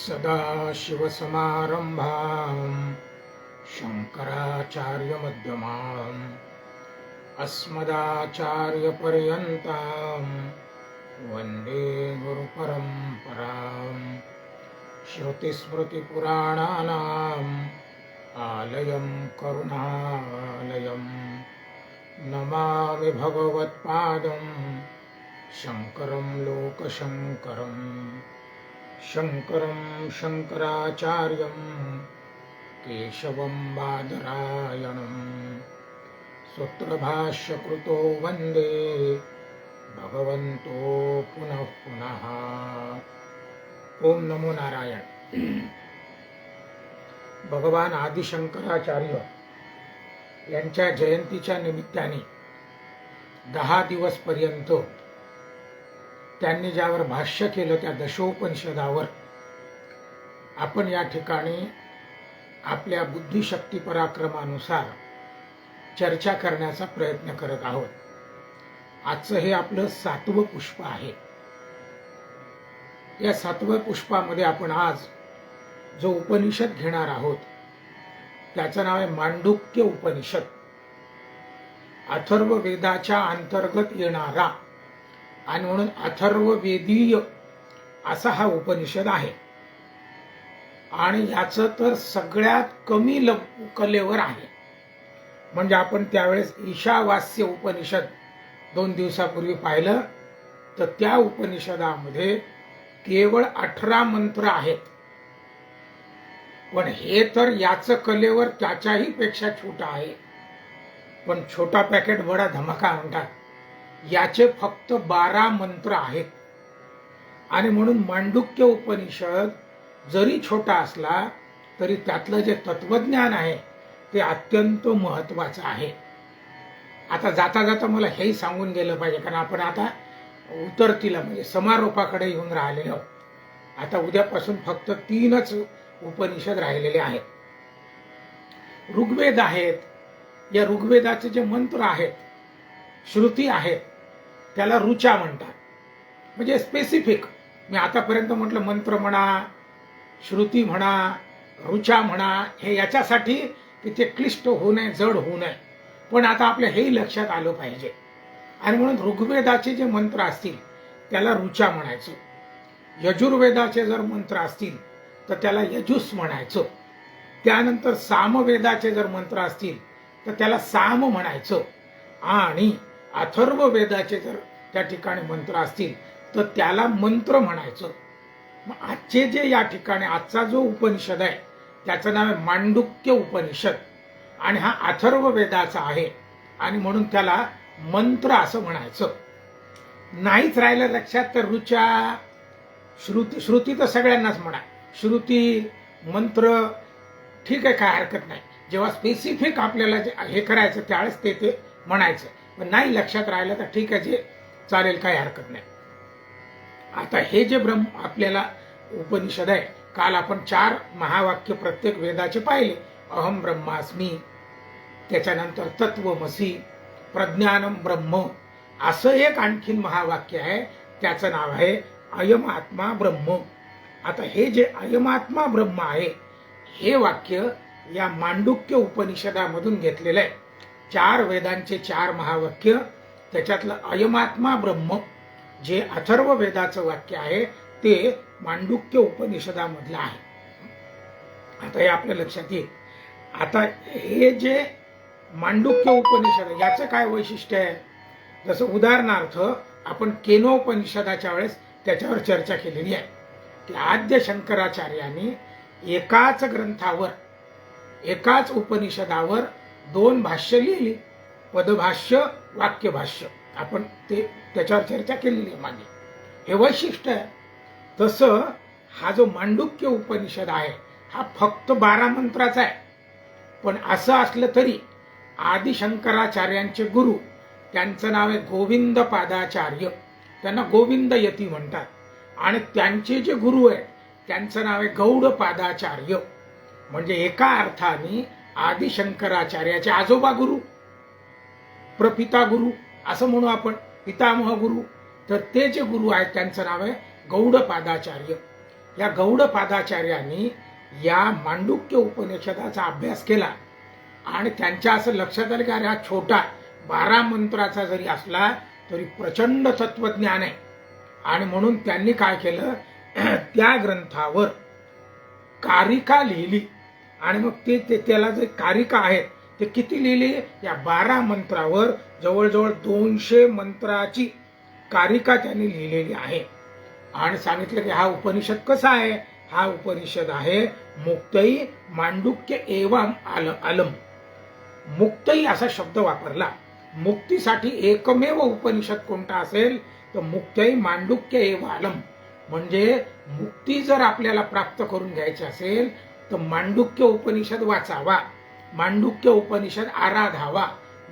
सदाशिवसमारंभां शंकराचार्यमध्यमाम् अस्मदाचार्यपर्यन्तां वन्दे गुरुपरम्पराम्। श्रुतिस्मृतिपुराणानाम् आलयं करुणालयं नमामि भगवत्पादं शंकरं लोकशंकरं। शंकरं शंकराचार्यं केशवं बादरायणं सूत्रभाष्यकृतो वन्दे भगवन्तो पुनः पुनः। ओम नमो नारायण। भगवान आदिशंकराचार्य यांच्या जयंतीच्या निमित्ताने 10 दिवस पर्यंत त्यांनी ज्यावर भाष्य केलं त्या दशोपनिषदावर आपण या ठिकाणी आपल्या बुद्धिशक्ती पराक्रमानुसार चर्चा करण्याचा प्रयत्न करत आहोत। आजचं हे आपलं 7वं पुष्प आहे। या 7व्या पुष्पामध्ये आपण आज जो उपनिषद घेणार आहोत त्याचं नाव आहे मांडुक्य उपनिषद। अथर्व वेदाच्या अंतर्गत येणारा आणि म्हणून अथर्ववेदीय असा हा उपनिषद आहे आणि याचं तर सगळ्यात कमी कलेवर आहे। म्हणजे आपण त्यावेळेस ईशावास्य उपनिषद 2 दिवसापूर्वी पाहिलं तर त्या उपनिषदामध्ये केवळ 18 मंत्र आहेत, पण हे तर याचं कलेवर त्याच्याही पेक्षा छोटा आहे। पण छोटा पॅकेट बडा धमाका म्हणतात, याचे फक्त 12 मंत्र आहेत। आणि म्हणून मांडुक्य उपनिषद जरी छोटा असला तरी त्यातलं जे तत्वज्ञान आहे ते अत्यंत महत्वाचं आहे। आता जाता जाता मला हेही सांगून गेलं पाहिजे, कारण आपण आता उतरतीला म्हणजे समारोपाकडे येऊन राहिलेलो आहोत। आता उद्यापासून फक्त 3च उपनिषद राहिलेले आहेत। ऋग्वेद आहेत, या ऋग्वेदाचे जे मंत्र आहेत, श्रुती आहेत, त्याला ऋचा म्हणतात। म्हणजे स्पेसिफिक मी आतापर्यंत म्हटलं मंत्र म्हणा, श्रुती म्हणा, ऋचा म्हणा, हे याच्यासाठी की ते क्लिष्ट होऊ नये, जड होऊ नये। पण आता आपल्या हेही लक्षात आलं पाहिजे आणि म्हणून ऋग्वेदाचे जे मंत्र असतील त्याला ऋचा म्हणायचं। यजुर्वेदाचे जर मंत्र असतील तर त्याला यजुस म्हणायचं। त्यानंतर सामवेदाचे जर मंत्र असतील तर त्याला साम म्हणायचं आणि अथर्व वेदाचे जर त्या ठिकाणी मंत्र असतील तर त्याला मंत्र म्हणायचं। मग आजचे जे या ठिकाणी आजचा जो उपनिषद आहे त्याचं नाव आहे मांडुक्य उपनिषद आणि हा अथर्व वेदाचा आहे आणि म्हणून त्याला मंत्र असं म्हणायचं। नाहीच राहिलं लक्षात तर ऋचा, श्रुती तर सगळ्यांनाच म्हणा, श्रुती मंत्र ठीक आहे, काय हरकत नाही। जेव्हा स्पेसिफिक आपल्याला हे करायचं त्यावेळेस ते म्हणायचं, पण नाही लक्षात राहिलं तर ठीक आहे, जे चालेल, काही हरकत नाही। आता हे जे आपल्याला उपनिषद आहे, काल आपण 4 महावाक्य प्रत्येक वेदाचे पाहिले। अहम ब्रह्मास्मी, त्याच्यानंतर तत्वमसी, प्रज्ञानम ब्रह्म, असं एक आणखीन महावाक्य आहे, त्याचं नाव आहे अयम आत्मा ब्रह्म। आता हे जे अयम आत्मा ब्रह्म आहे हे वाक्य या मांडुक्य उपनिषदामधून घेतलेलं आहे। 4 वेदांचे 4 महावाक्य, त्याच्यातलं अयमात्मा ब्रह्म जे अथर्व वेदाचं वाक्य आहे ते मांडुक्य उपनिषदामधलं आहे। आता हे आपल्या लक्षात येईल। आता हे जे मांडुक्य उपनिषद याचं काय वैशिष्ट्य आहे, जसं उदाहरणार्थ आपण केनोपनिषदाच्या वेळेस त्याच्यावर चर्चा केलेली आहे की आद्य शंकराचार्यांनी एकाच ग्रंथावर, एकाच उपनिषदावर 2 भाष्य लिहिली, पदभाष्य, वाक्यभाष्य। आपण त्याच्यावर चर्चा केलेली आहे मागे, हे वैशिष्ट्य आहे। तसं हा जो मांडुक्य उपनिषद आहे हा फक्त 12 मंत्राचा आहे, पण असं असलं तरी आदिशंकराचार्यांचे गुरु, त्यांचं नाव आहे गोविंद पादाचार्य, त्यांना गोविंद यती म्हणतात, आणि त्यांचे जे गुरु आहेत त्यांचं नाव आहे गौड पादाचार्य। म्हणजे एका अर्थाने आदिशंकराचार्याचे आजोबा गुरु, प्रपिता गुरु असं म्हणू आपण, पितामह गुरु, तर ते जे गुरु आहेत त्यांचं नाव आहे गौडपादाचार्य। या गौडपादाचार्यांनी या मांडुक्य उपनिषदाचा अभ्यास केला आणि त्यांच्या असं लक्षात आलं की अरे हा छोटा 12 मंत्राचा जरी असला तरी प्रचंड तत्वज्ञान आहे. आणि म्हणून त्यांनी काय केलं, त्या ग्रंथावर कारिका लिहिली. आणि मग त्याला जे कारिका आहेत ते किती लिहिली, या 12 मंत्रावर जवळजवळ 200 मंत्राची कारिका त्यांनी लिहिलेली आहे. आणि सांगितलं की हा उपनिषद कसा आहे, हा उपनिषद आहे मुक्तई मांडुक्य एवं अलम. मुक्तई असा शब्द वापरला. मुक्तीसाठी एकमेव उपनिषद कोणता असेल तर मुक्तई मांडुक्य एवं अलम. म्हणजे मुक्ती जर आपल्याला प्राप्त करून घ्यायची असेल तर मांडुक्य उपनिषद वाचावा, मांडुक्य उपनिषद आराधावा,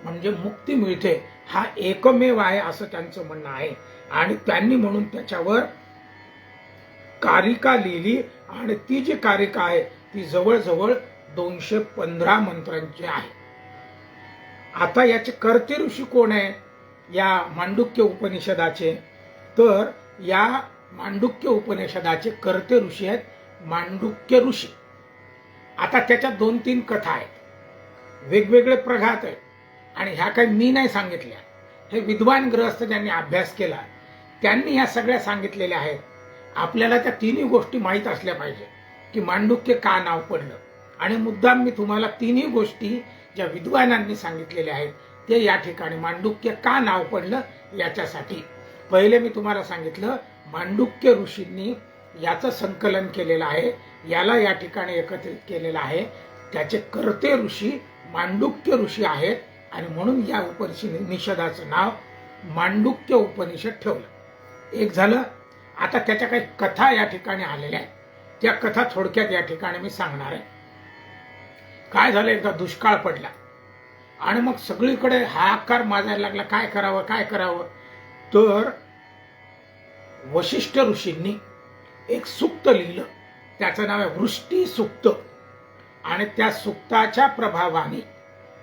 म्हणजे मुक्ती मिळते. हा एकमेव आहे असं त्यांचं म्हणणं आहे. आणि त्यांनी म्हणून त्याच्यावर कारिका लिहिली आणि ती जी कारिका आहे ती जवळजवळ 215 मंत्रांची आहे. आता याचे कर्ते ऋषी कोण आहे या मांडुक्य उपनिषदाचे, तर या मांडुक्य उपनिषदाचे कर्ते ऋषी आहेत मांडुक्य ऋषी. आता त्याच्यात 2-3 कथा आहेत, वेगवेगळे प्रघात आहेत. आणि ह्या काही मी नाही सांगितल्या, हे विद्वान गृहस्थ ज्यांनी अभ्यास केला त्यांनी ह्या सगळ्या सांगितलेल्या आहेत. आपल्याला त्या तिन्ही गोष्टी माहीत असल्या पाहिजे की मांडुक्य का नाव पडलं. आणि मुद्दाम मी तुम्हाला तिन्ही गोष्टी ज्या विद्वानांनी सांगितलेल्या आहेत ते या ठिकाणी मांडुक्य का नाव पडलं याच्यासाठी. पहिले मी तुम्हाला सांगितलं मांडुक्य ऋषींनी याचं संकलन केलेलं आहे, याला या ठिकाणी एकत्रित केलेलं आहे. त्याचे कर्ते ऋषी मांडुक्य ऋषी आहेत आणि म्हणून या उपनिषदाचं नाव मांडुक्य उपनिषद ठेवलं. एक झालं. आता त्याच्या काही कथा या ठिकाणी आलेल्या आहेत, त्या कथा थोडक्यात या ठिकाणी मी सांगणार आहे. काय झालं, एकदा दुष्काळ पडला आणि मग सगळीकडे हाहाकार माजायला लागला, काय करावं काय करावं. तर वशिष्ठ ऋषींनी एक सूक्त लिहिलं, त्याचं नाव आहे वृष्टी सूक्त. आणि त्या सूक्ताच्या प्रभावाने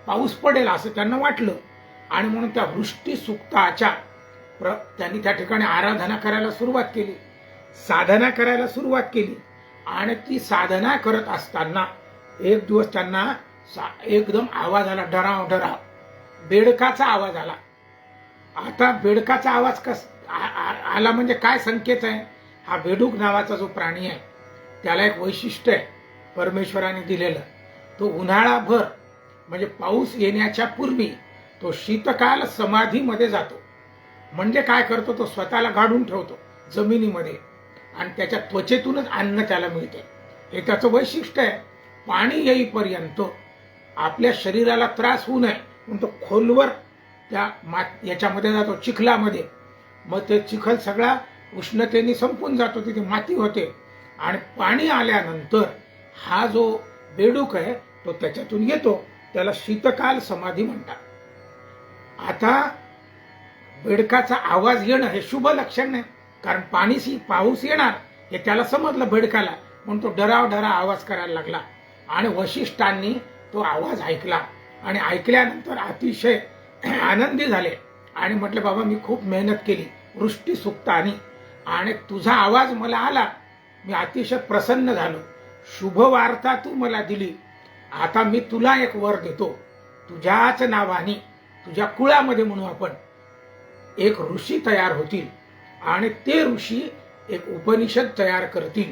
पाऊस पडेल असं त्यांना वाटलं आणि म्हणून त्या वृष्टी सूक्ताच्या त्यांनी त्या ठिकाणी आराधना करायला सुरुवात केली, साधना करायला सुरुवात केली. आणि ती साधना करत असताना एक दिवस त्यांना एकदम आवाज आला, डराव डराव, बेडकाचा आवाज आला. आता बेडकाचा आवाज आला म्हणजे काय संकेत आहे, हा बेडूक नावाचा जो प्राणी आहे त्याला एक वैशिष्ट्य आहे परमेश्वराने दिलेलं. तो उन्हाळाभर म्हणजे पाऊस येण्याच्या पूर्वी तो शीतकाल समाधीमध्ये जातो. म्हणजे काय करतो, तो स्वतःला गाडून ठेवतो जमिनीमध्ये आणि त्याच्या त्वचेतूनच अन्न त्याला मिळते. हे त्याचं वैशिष्ट्य आहे. पाणी येईपर्यंत आपल्या शरीराला त्रास होऊ नये म्हणून तो खोलवर त्या याच्यामध्ये जातो, चिखलामध्ये. मग ते चिखल सगळा उष्णतेने संपून जातो, तिथे माती होते. आणि पाणी आल्यानंतर हा जो बेडूक आहे तो त्याच्यातून येतो, त्याला शीतकाल समाधी म्हणतात. आता बेडकाचा आवाज येणं हे शुभ लक्षण नाही, कारण पाऊस येणार हे त्याला समजलं बेडकाला, म्हणून तो डराव आवाज करायला लागला. आणि वशिष्ठांनी तो आवाज ऐकला आणि ऐकल्यानंतर अतिशय आनंदी झाले आणि म्हटलं बाबा मी खूप मेहनत केली वृष्टी सूक्तानी आणि तुझा आवाज मला आला, मी अतिशय प्रसन्न झालो, शुभ वार्ता तू मला दिली. आता मी तुला एक वर देतो, तुझ्याच नावाने तुझ्या कुळामध्ये म्हणू आपण एक ऋषी तयार होतील आणि ते ऋषी एक उपनिषद तयार करतील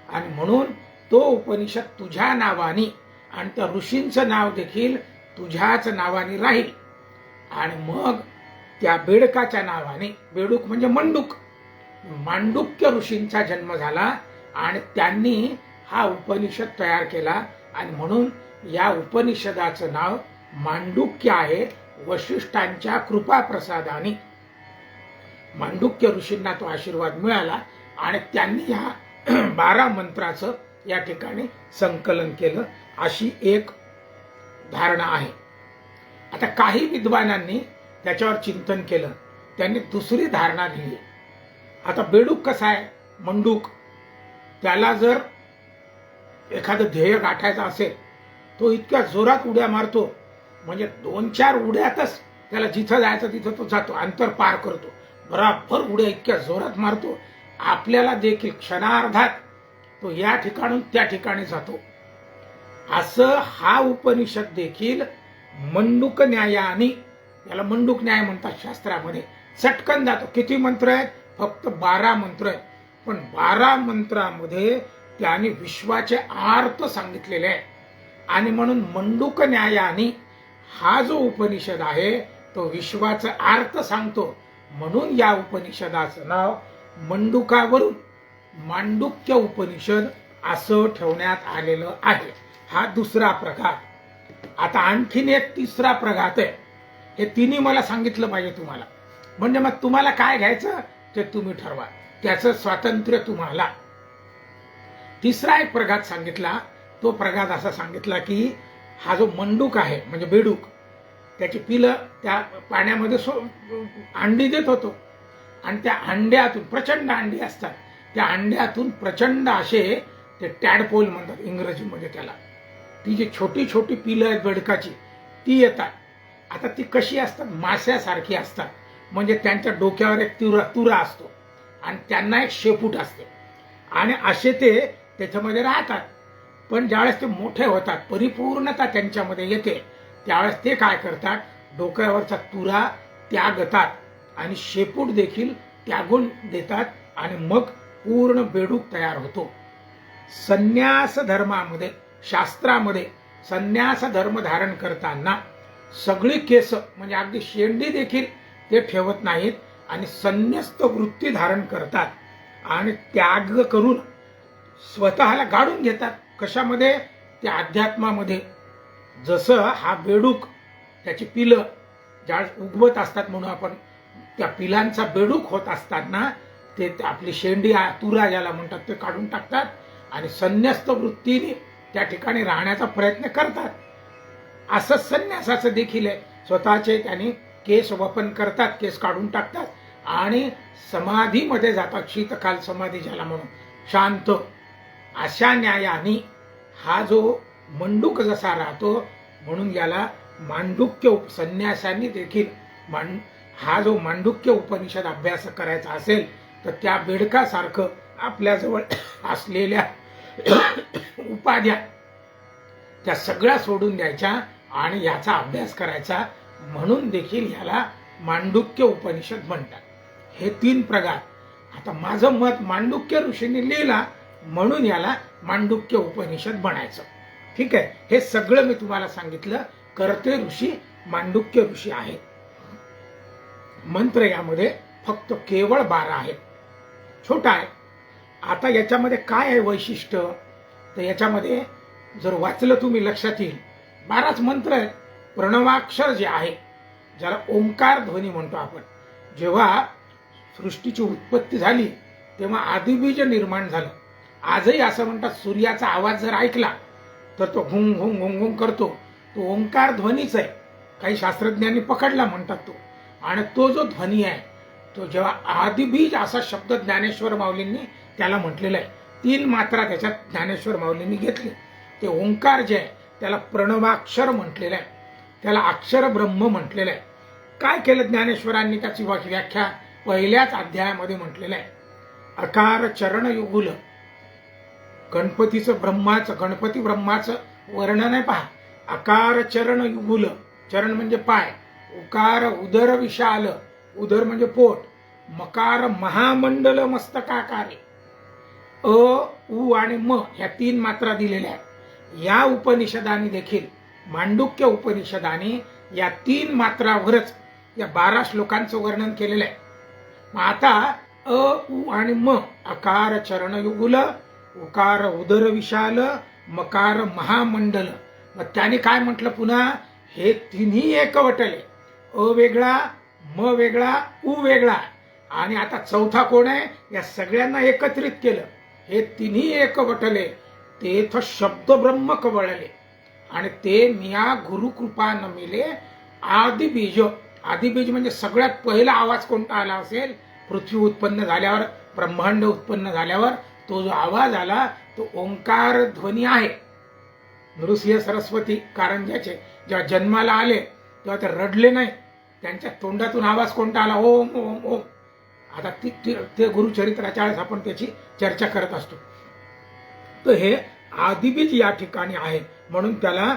आणि म्हणून तो उपनिषद तुझ्या नावाने आणि त्या ऋषींचं नाव देखील तुझ्याच नावाने राहील. आणि मग त्या बेडकाच्या नावाने, बेडूक म्हणजे मांडुक्य ऋषींचा जन्म झाला आणि त्यांनी हा उपनिषद तयार केला आणि म्हणून या उपनिषदाचं नाव मांडुक्य आहे. वशिष्ठांच्या कृपा प्रसादाने मांडुक्य ऋषींना तो आशीर्वाद मिळाला आणि त्यांनी या 12 मंत्राचं या ठिकाणी संकलन केलं, अशी एक धारणा आहे. आता काही विद्वानांनी त्याच्यावर चिंतन केलं, त्यांनी दुसरी धारणा दिली. आता बेडूक कसा आहे, मंडूक, त्याला जर एखादं ध्येय गाठायचं असेल तो इतक्या जोरात उड्या मारतो, म्हणजे 2-4 उड्यातच त्याला जिथं जायचं तिथं तो जातो, अंतर पार करतो, बराबर उड्या इतक्या जोरात मारतो. आपल्याला देखील क्षणार्धात तो या ठिकाणून त्या ठिकाणी जातो. असं हा उपनिषद देखील मंडूक न्यायाने, याला मंडूक न्याय म्हणतात शास्त्रामध्ये, चटकन जातो. किती मंत्र आहेत? फक्त 12 मंत्र आहेत. पण 12 मंत्रामध्ये त्याने विश्वाचे अर्थ सांगितलेले आहे. आणि म्हणून मंडूक न्यायाने हा जो उपनिषद आहे तो विश्वाचा अर्थ सांगतो. म्हणून या उपनिषदाचं नाव मंडूकावरून मांडुक्य उपनिषद असं ठेवण्यात आलेलं आहे. हा दुसरा प्रकार. आता आणखीन एक तिसरा प्रघात आहे. हे तिन्ही मला सांगितलं पाहिजे तुम्हाला, म्हणजे मग तुम्हाला काय घ्यायचं ते तुम्ही ठरवा, त्याचं स्वातंत्र्य तुम्हाला. तिसरा एक प्रघात सांगितला. तो प्रघात असा सांगितला की हा जो मंडूक आहे म्हणजे बेडूक, त्याची पिलं त्या पाण्यामध्ये अंडी देत होतो. आणि त्या अंड्यातून प्रचंड अंडी असतात. त्या अंड्यातून प्रचंड असे ते टॅडपोल म्हणतात इंग्रजीमध्ये त्याला. ती जी छोटी छोटी पिलं आहेत बेडकाची ती येतात. आता ती कशी असतात? माश्यासारखी असतात. म्हणजे त्यांच्या डोक्यावर एक तुरा असतो आणि त्यांना एक शेपूट असते आणि असे ते त्याच्यामध्ये राहतात. पण ज्यावेळेस ते मोठे होतात, परिपूर्णता त्यांच्यामध्ये येते, त्यावेळेस ते काय करतात? डोक्यावरचा तुरा त्यागतात आणि शेपूट देखील त्यागून देतात आणि मग पूर्ण बेडूक तयार होतो. संन्यास धर्मामध्ये, शास्त्रामध्ये संन्यास धर्म धारण करताना सगळी केस म्हणजे अगदी शेंडी देखील ते ठेवत नाहीत आणि संन्यस्त वृत्ती धारण करतात आणि त्याग करून स्वतःला गाडून घेतात. कशामध्ये? त्या अध्यात्मामध्ये. जसं हा बेडूक त्याची पिलं ज्या उगवत असतात, म्हणून आपण त्या पिलांचा बेडूक होत असतात ना, ते आपली शेंडी तुरा ज्याला म्हणतात ते काढून टाकतात आणि संन्यस्त वृत्तीने त्या ठिकाणी राहण्याचा प्रयत्न करतात. असं संन्यासाचं देखील आहे. स्वतःचे त्यांनी केस वपन करतात, केस काढून टाकतात आणि समाधीमध्ये जातात. शीतकाल समाधी ज्याला म्हणून, शांत. अशा न्यायाने हा जो मंडूक जसा राहतो, म्हणून याला मांडुक्य. संन्यासांनी देखील हा जो मांडुक्य उपनिषद अभ्यास करायचा असेल तर त्या बेडकासारखं आपल्याजवळ असलेल्या उपाध्या त्या सगळ्या सोडून द्यायच्या आणि याचा अभ्यास करायचा. म्हणून देखील याला मांडुक्य उपनिषद म्हणतात. हे 3 प्रकार. आता माझं मत मांडुक्य ऋषींनी लिहिला म्हणून याला मांडुक्य उपनिषद म्हणायचं. ठीक आहे. हे सगळं मी तुम्हाला सांगितलं. कर्ते ऋषी मांडुक्य ऋषी आहेत. मंत्र यामध्ये फक्त केवळ 12 आहेत. छोटा आहे. आता याच्यामध्ये काय आहे वैशिष्ट्य? तर याच्यामध्ये जर वाचलं तुम्ही लक्षात येईल. 12च मंत्र आहेत. प्रणवाक्षर जे आहे, ज्याला ओंकार ध्वनी म्हणतो आपण. जेव्हा सृष्टीची उत्पत्ती झाली तेव्हा आदिबीज निर्माण झालं. आजही असं म्हणतात सूर्याचा आवाज जर ऐकला तर तो घुंग घुंग घुंग घुंग करतो. तो ओंकार ध्वनीच आहे. काही शास्त्रज्ञांनी पकडला म्हणतात तो. आणि तो जो ध्वनी आहे तो जेव्हा आदिबीज असा शब्द ज्ञानेश्वर माऊलींनी त्याला म्हटलेला आहे. 3 मात्रा त्याच्यात ज्ञानेश्वर माऊलींनी घेतली. ते ओंकार जे आहे त्याला प्रणवाक्षर म्हटलेलं आहे. त्याला अक्षर ब्रह्म म्हटलेलं आहे. काय केलं ज्ञानेश्वरांनी? त्याची व्याख्या पहिल्याच अध्यायामध्ये म्हटलेलं आहे. अकार चरण युगुल. गणपतीचं गणपती ब्रह्माचं वर्णन आहे पहा. अकार चरण युगुल. चरण म्हणजे पाय. उकार उदर विशाल. उदर म्हणजे पोट. मकार महामंडल मस्तकाकारे. अ उ आणि म ह्या 3 मात्रा दिलेल्या आहेत. या उपनिषदाने देखील, मांडुक्य उपनिषदाने या 3 मात्रावरच या 12 श्लोकांचं वर्णन केलेलं आहे. मग आता अ उ आणि म, अकार चरण युगुल, उकार उदर विशाल, मकार महामंडल. मग त्याने काय म्हटलं पुन्हा? हे तिन्ही एकवटले. अ वेगळा, म वेगळा, उ वेगळा. आणि आता चौथा कोण आहे? या सगळ्यांना एकत्रित केलं. हे तिन्ही एकवटले. तेथ शब्द ब्रह्म कवळले आणि ते निया गुरुकृपा न मिले आदिबीज. आदिबीज म्हणजे सगळ्यात पहिला आवाज कोणता आला असेल? पृथ्वी उत्पन्न झाल्यावर, ब्रह्मांड उत्पन्न झाल्यावर तो जो आवाज आला तो ओंकार ध्वनी आहे. नृसिंह सरस्वती कारंज्याचे जेव्हा जन्माला आले तेव्हा ते रडले नाही. त्यांच्या तोंडातून आवाज कोणता आला? ओम ओम ओम. आता ते गुरुचरित्राच्या वेळेस आपण त्याची चर्चा करत असतो. तर हे आदिबीज या ठिकाणी आहे, म्हणून त्याला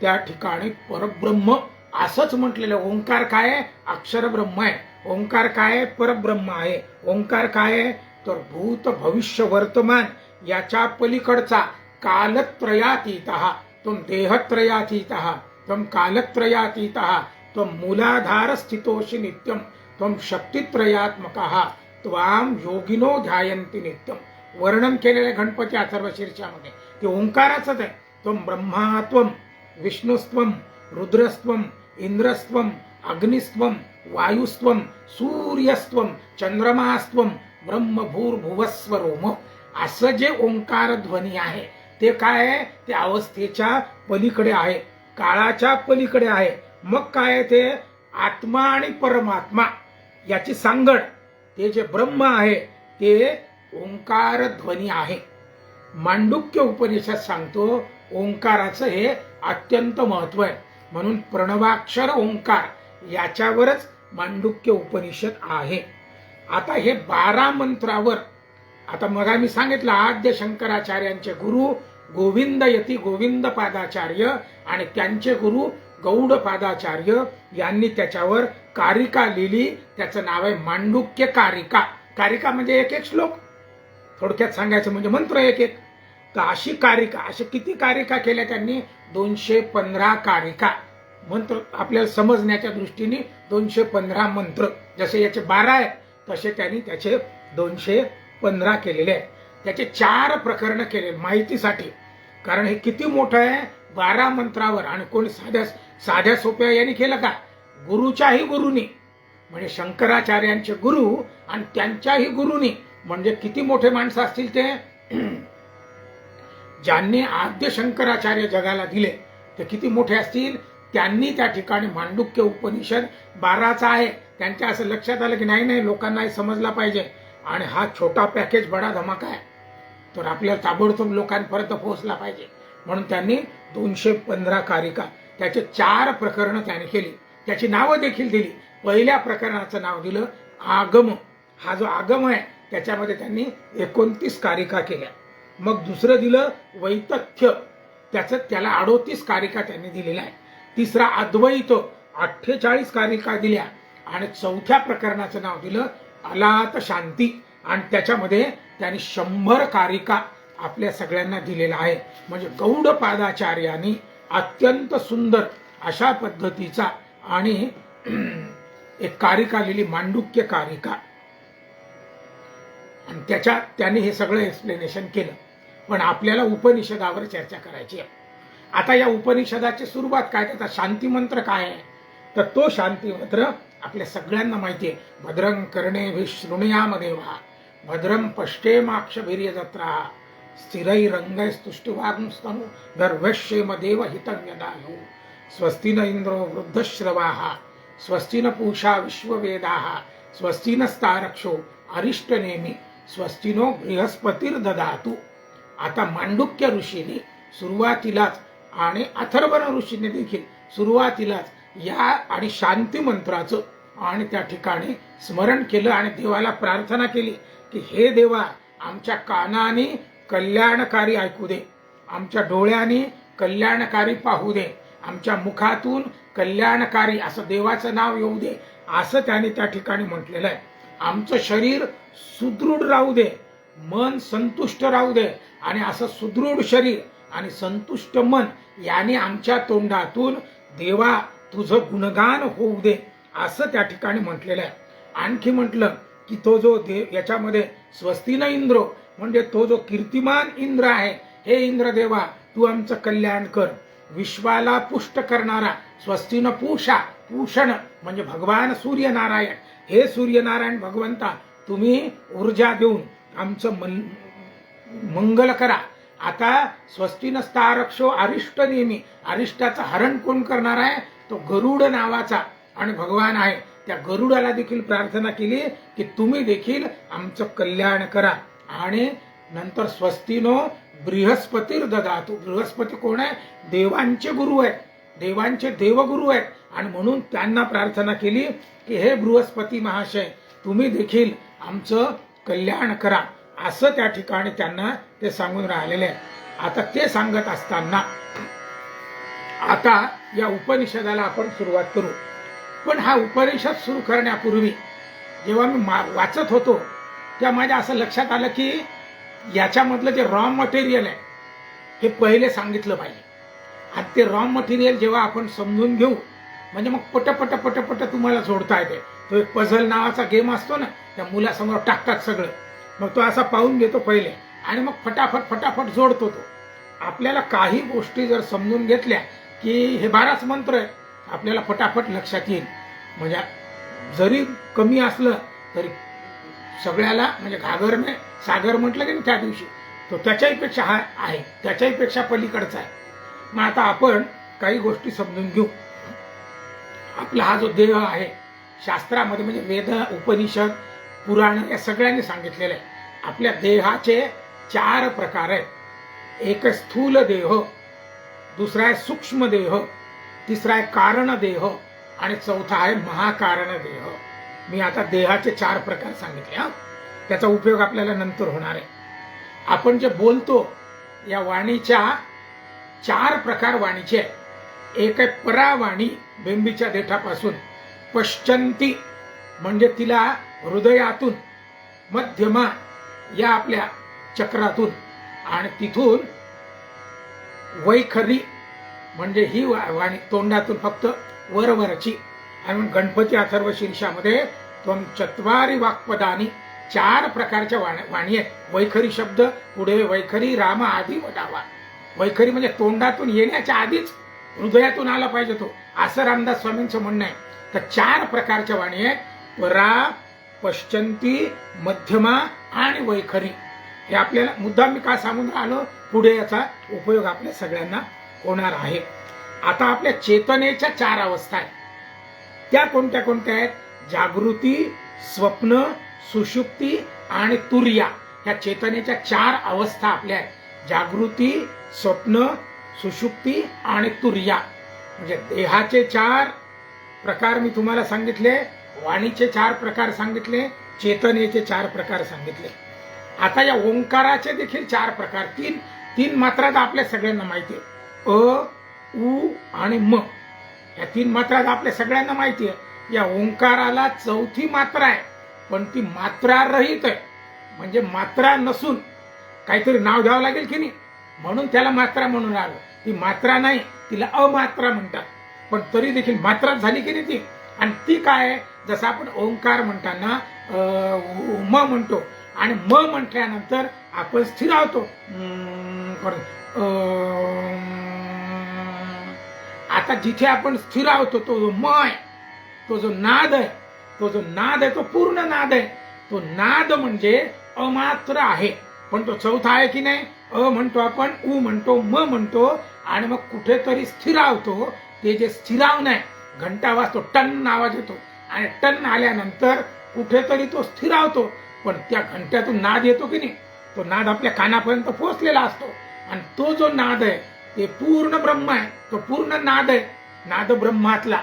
त्या ठिकाणी परब्रह्म असंच म्हटलेलं. ओंकार काय आहे? अक्षर ब्रह्म आहे. ओंकार काय आहे? परब्रह्म आहे. ओंकार काय आहे? तर भूत भविष्य वर्तमान याच्या पलीकडचा कालत्रयातीत, त्वं देहत्रयातीत, त्वं कालत्रयातीत, त्वं मूलाधार स्थितोषि नित्यं, त्वं शक्तित्रयात्मकः, त्वां योगिनो ध्यायन्ति नित्यं. वर्णन केलेले गणपती अथर्व शीर्षामध्ये ते ओंकाराचंच आहे. त्वं ब्रह्मा त्वं विष्णुस्त्वं रुद्रस्त्वं इंद्रस्त्वं अग्निस्त्वं वायुस्त्वं सूर्यस्त्वं चंद्रमास्त्वं ब्रह्मभूर्भुवस्वरोम. असं जे ओंकार ध्वनी आहे ते काय आहे? ते अवस्थेच्या पलीकडे आहे, काळाच्या पलीकडे आहे. मग काय ते? आत्मा आणि परमात्मा याची सांगड. ते जे ब्रह्म आहे ते ओंकार ध्वनी आहे. मांडुक्य उपनिषद सांगतो ओंकाराचं हे अत्यंत महत्व आहे, म्हणून प्रणवाक्षर ओंकार याच्यावरच मांडुक्य उपनिषद आहे. आता हे 12 मंत्रावर, आता मग मी सांगितलं आद्य शंकराचार्यांचे गुरु गोविंद यती गोविंद पादाचार्य आणि त्यांचे गुरु गौड पादाचार्य यांनी त्याच्यावर कारिका लिहिली. त्याचं नाव आहे मांडुक्य कारिका. कारिका म्हणजे एक एक श्लोक, थोडक्यात सांगायचं म्हणजे मंत्र एक एक. तर अशी कारिका, असे किती कारिका केल्या त्यांनी? 215 कारिका. मंत्र आपल्याला समजण्याच्या दृष्टीने 215 मंत्र. जसे याचे 12 आहेत तसे त्यांनी त्याचे 215 केलेले आहेत. त्याचे 4 प्रकरण केले माहितीसाठी, कारण हे किती मोठं आहे. 12 मंत्रावर. आणि कोणी साध्या सोप्या यांनी केलं का? गुरुच्याही गुरुनी, म्हणजे शंकराचार्यांचे गुरु आणि त्यांच्याही गुरुनी, म्हणजे किती मोठे माणसं असतील ते. ज्यांनी आद्य शंकराचार्य जगाला दिले ते किती मोठे असतील. त्यांनी त्या ठिकाणी मांडुक्य उपनिषद 12चा आहे. त्यांच्या असं लक्षात आलं की नाही लोकांनाही समजला पाहिजे आणि हा छोटा पॅकेज बडा धमाका आहे, तर आपल्याला ताबडतोब लोकांपर्यंत पोहोचला पाहिजे, म्हणून त्यांनी 215 कारिका, त्याचे 4 प्रकरणं त्यांनी केली. त्याची नावं देखील दिली. पहिल्या प्रकरणाचं नाव दिलं आगम. हा जो आगम आहे त्याच्यामध्ये त्यांनी 29 कारिका केल्या. मग दुसरं दिलं वैतथ्य, त्याला 38 कारिका त्यांनी दिलेल्या आहे. तिसरा अद्वैत, 48 कारिका दिल्या. आणि चौथ्या प्रकरणाचं नाव दिलं अलात शांती, आणि त्याच्यामध्ये त्यांनी 100 कारिका आपल्या सगळ्यांना दिलेला आहे. म्हणजे गौड पादाचार्यांनी अत्यंत सुंदर अशा पद्धतीचा आणि एक कारिका लिहिली, मांडुक्य कारिका, आणि त्यांनी हे सगळं एक्सप्लेनेशन केलं. पण आपल्याला उपनिषदावर चर्चा करायची आहे. आता या उपनिषदाची सुरुवात काय, त्याचा शांती मंत्र काय आहे? तर तो शांती मंत्र आपल्या सगळ्यांना माहिती आहे. भद्रं कर्णेभिः शृणुयाम देवा, भद्रं पश्येमाक्षभिर्यजत्रा, स्थिरैरङ्गैस्तुष्टुवांस्तनु गर्भश्येम देवहितं यदायुः, स्वस्ति न इंद्रो वृद्धश्रवाः, स्वस्ति न पूषा विश्ववेदाः, स्वस्ति नस्तारक्षो अरिष्टनेमी, स्वस्ति नो बृहस्पतिर्ददातु. आता मांडुक्य ऋषीने सुरुवातीलाच आणि अथर्वण ऋषीने देखील सुरुवातीलाच या आणि शांती मंत्राचं आणि त्या ठिकाणी स्मरण केलं आणि देवाला प्रार्थना केली की हे देवा, आमच्या कानाने कल्याणकारी ऐकू दे, आमच्या डोळ्यांनी कल्याणकारी पाहू दे, आमच्या मुखातून कल्याणकारी असं देवाचं नाव येऊ दे, असं त्यांनी त्या ठिकाणी म्हटलेलं आहे. आमचं शरीर सुदृढ राहू दे, मन संतुष्ट राहू दे, आणि असं सुदृढ शरीर आणि संतुष्ट मन याने आमच्या तोंडातून देवा तुझं गुणगान होऊ दे, असं त्या ठिकाणी म्हटलेलं आहे. आणखी म्हटलं की तो जो याच्यामध्ये स्वस्ति न इंद्रो, म्हणजे तो जो कीर्तिमान इंद्र आहे, हे इंद्र देवा तू आमचं कल्याण कर. विश्वाला पुष्ट करणारा स्वस्ति न पूषा, पूषण म्हणजे भगवान सूर्यनारायण, हे सूर्यनारायण भगवंता तुम्ही ऊर्जा देऊन आमचं मंगल करा. आता स्वस्ति नस्तारक्षो अरिष्ट नेमी, अरिष्टाचं हरण कोण करणार आहे? तो गरुड नावाचा आणि भगवान आहे. त्या गरुडाला देखील प्रार्थना केली की तुम्ही देखील आमचं कल्याण करा. आणि नंतर स्वस्तिनो बृहस्पतिर्ददातु, बृहस्पती कोण आहे? देवांचे गुरु आहेत, देवांचे देवगुरु आहेत, आणि म्हणून त्यांना प्रार्थना केली की हे बृहस्पती महाशय तुम्ही देखील आमचं कल्याण करा. असं त्या ठिकाणी त्यांना ते सांगून राहिलेले आहे. आता ते सांगत असताना आता या उपनिषदाला आपण सुरुवात करू. पण हा उपनिषद सुरू करण्यापूर्वी जेव्हा मी वाचत होतो तेव्हा माझ्या असं लक्षात आलं की याच्यामधलं जे रॉ मटेरियल आहे हे पहिले सांगितलं पाहिजे. आणि ते रॉ मटेरियल जेव्हा आपण समजून घेऊ म्हणजे मग पटपट पटपट तुम्हाला जोडता येते. तो एक पझल नावाचा गेम असतो ना, त्या मुलासमोर टाकतात सगळं, मग तो असा पाहून घेतो पहिले आणि मग फटाफट फटाफट जोडतो. तो आपल्याला काही गोष्टी जर समजून घेतल्या की हे 12च मंत्र आहे, आपल्याला फटाफट लक्षात येईल. म्हणजे जरी कमी असलं तरी सगळ्याला म्हणजे घागरने सागर म्हटलं की नाही त्या दिवशी, तो त्याच्याही पेक्षा हा आहे, त्याच्याही पेक्षा पलीकडचा आहे. मग आता आपण काही गोष्टी समजून घेऊ. आपला हा जो देह आहे शास्त्रामध्ये म्हणजे वेद, उपनिषद, पुराण या सगळ्यांनी सांगितलेलं आहे. आपल्या देहाचे 4 प्रकार आहेत. एक स्थूल देह, दुसरा आहे सूक्ष्म देह, तिसरा आहे कारण देह आणि चौथा आहे महाकारण देह. मी आता देहाचे 4 प्रकार सांगितले. त्याचा उपयोग आपल्याला नंतर होणार आहे. आपण जे बोलतो या वाणीच्या 4 प्रकार वाणीचे आहे. एक आहे परावाणी, बेंबीच्या देठापासून, पश्चंती म्हणजे तिला हृदयातून, मध्यमा या आपल्या चक्रातून आणि तिथून वैखरी म्हणजे ही वाणी तोंडातून फक्त वरवरची. आणि गणपती अथर्व शीर्षामध्ये चत्वारी वाक्पदानी 4 प्रकारच्या वाणी आहे. वैखरी शब्द पुढे वैखरी राम आधी वदावा. वैखरी म्हणजे तोंडातून येण्याच्या आधीच हृदयातून आला पाहिजे तो, असं रामदास स्वामींचं म्हणणं आहे. तर 4 प्रकारच्या वाणी आहेत. परा, पश्चंती, मध्यमा आणि वैखरी. हे आपल्याला मुद्दाम मी का सांगून राहिलो, पुढे याचा उपयोग आपल्या सगळ्यांना होणार आहे. आता आपल्या चेतनेच्या 4 अवस्था आहेत. त्या कोणत्या कोणत्या आहेत? जागृती, स्वप्न, सुषुप्ती आणि तुर्या. ह्या चेतनेच्या 4 अवस्था आपल्या आहेत. जागृती, स्वप्न, सुषुप्ती आणि तुर्या. म्हणजे देहाचे 4 प्रकार मी तुम्हाला सांगितले, वाणीचे 4 प्रकार सांगितले, चेतनेचे 4 प्रकार सांगितले. आता या ओंकाराचे देखील 4 प्रकार, तीन मात्रा आपल्या सगळ्यांना माहिती आहे. अ, उ आणि म या 3 मात्रा आपल्या सगळ्यांना माहिती आहे. या ओंकाराला 4थी मात्रा आहे, पण ती मात्रा रहित आहे. म्हणजे मात्रा नसून काहीतरी नाव द्यावं लागेल की नाही, म्हणून त्याला मात्रा म्हणून आलं. ती मात्रा नाही, तिला अमात्रा म्हणतात. पण तरी देखील मात्रा झाली की नाही ती. आणि ती काय आहे? जसं आपण ओंकार म्हणताना म म्हणतो आणि म म्हटल्यानंतर आपण स्थिरावतो. आता जिथे आपण स्थिरावतो तो जो म आहे, तो जो नाद आहे, तो पूर्ण नाद आहे. तो नाद म्हणजे अमात्र आहे. पण तो 4था आहे की नाही? अ म्हणतो आपण, उ म्हणतो, म म्हणतो आणि मग कुठेतरी स्थिरावतो. ते जे स्थिरावणं आहे, घंटा वाजतो, टन आवाज येतो आणि टन आल्यानंतर कुठेतरी तो स्थिरावतो. पण त्या घंट्यातून नाद येतो की नाही, तो नाद आपल्या कानापर्यंत पोहोचलेला असतो. आणि तो जो नाद आहे ते पूर्ण ब्रह्म आहे, तो पूर्ण नाद आहे, नाद ब्रह्मातला.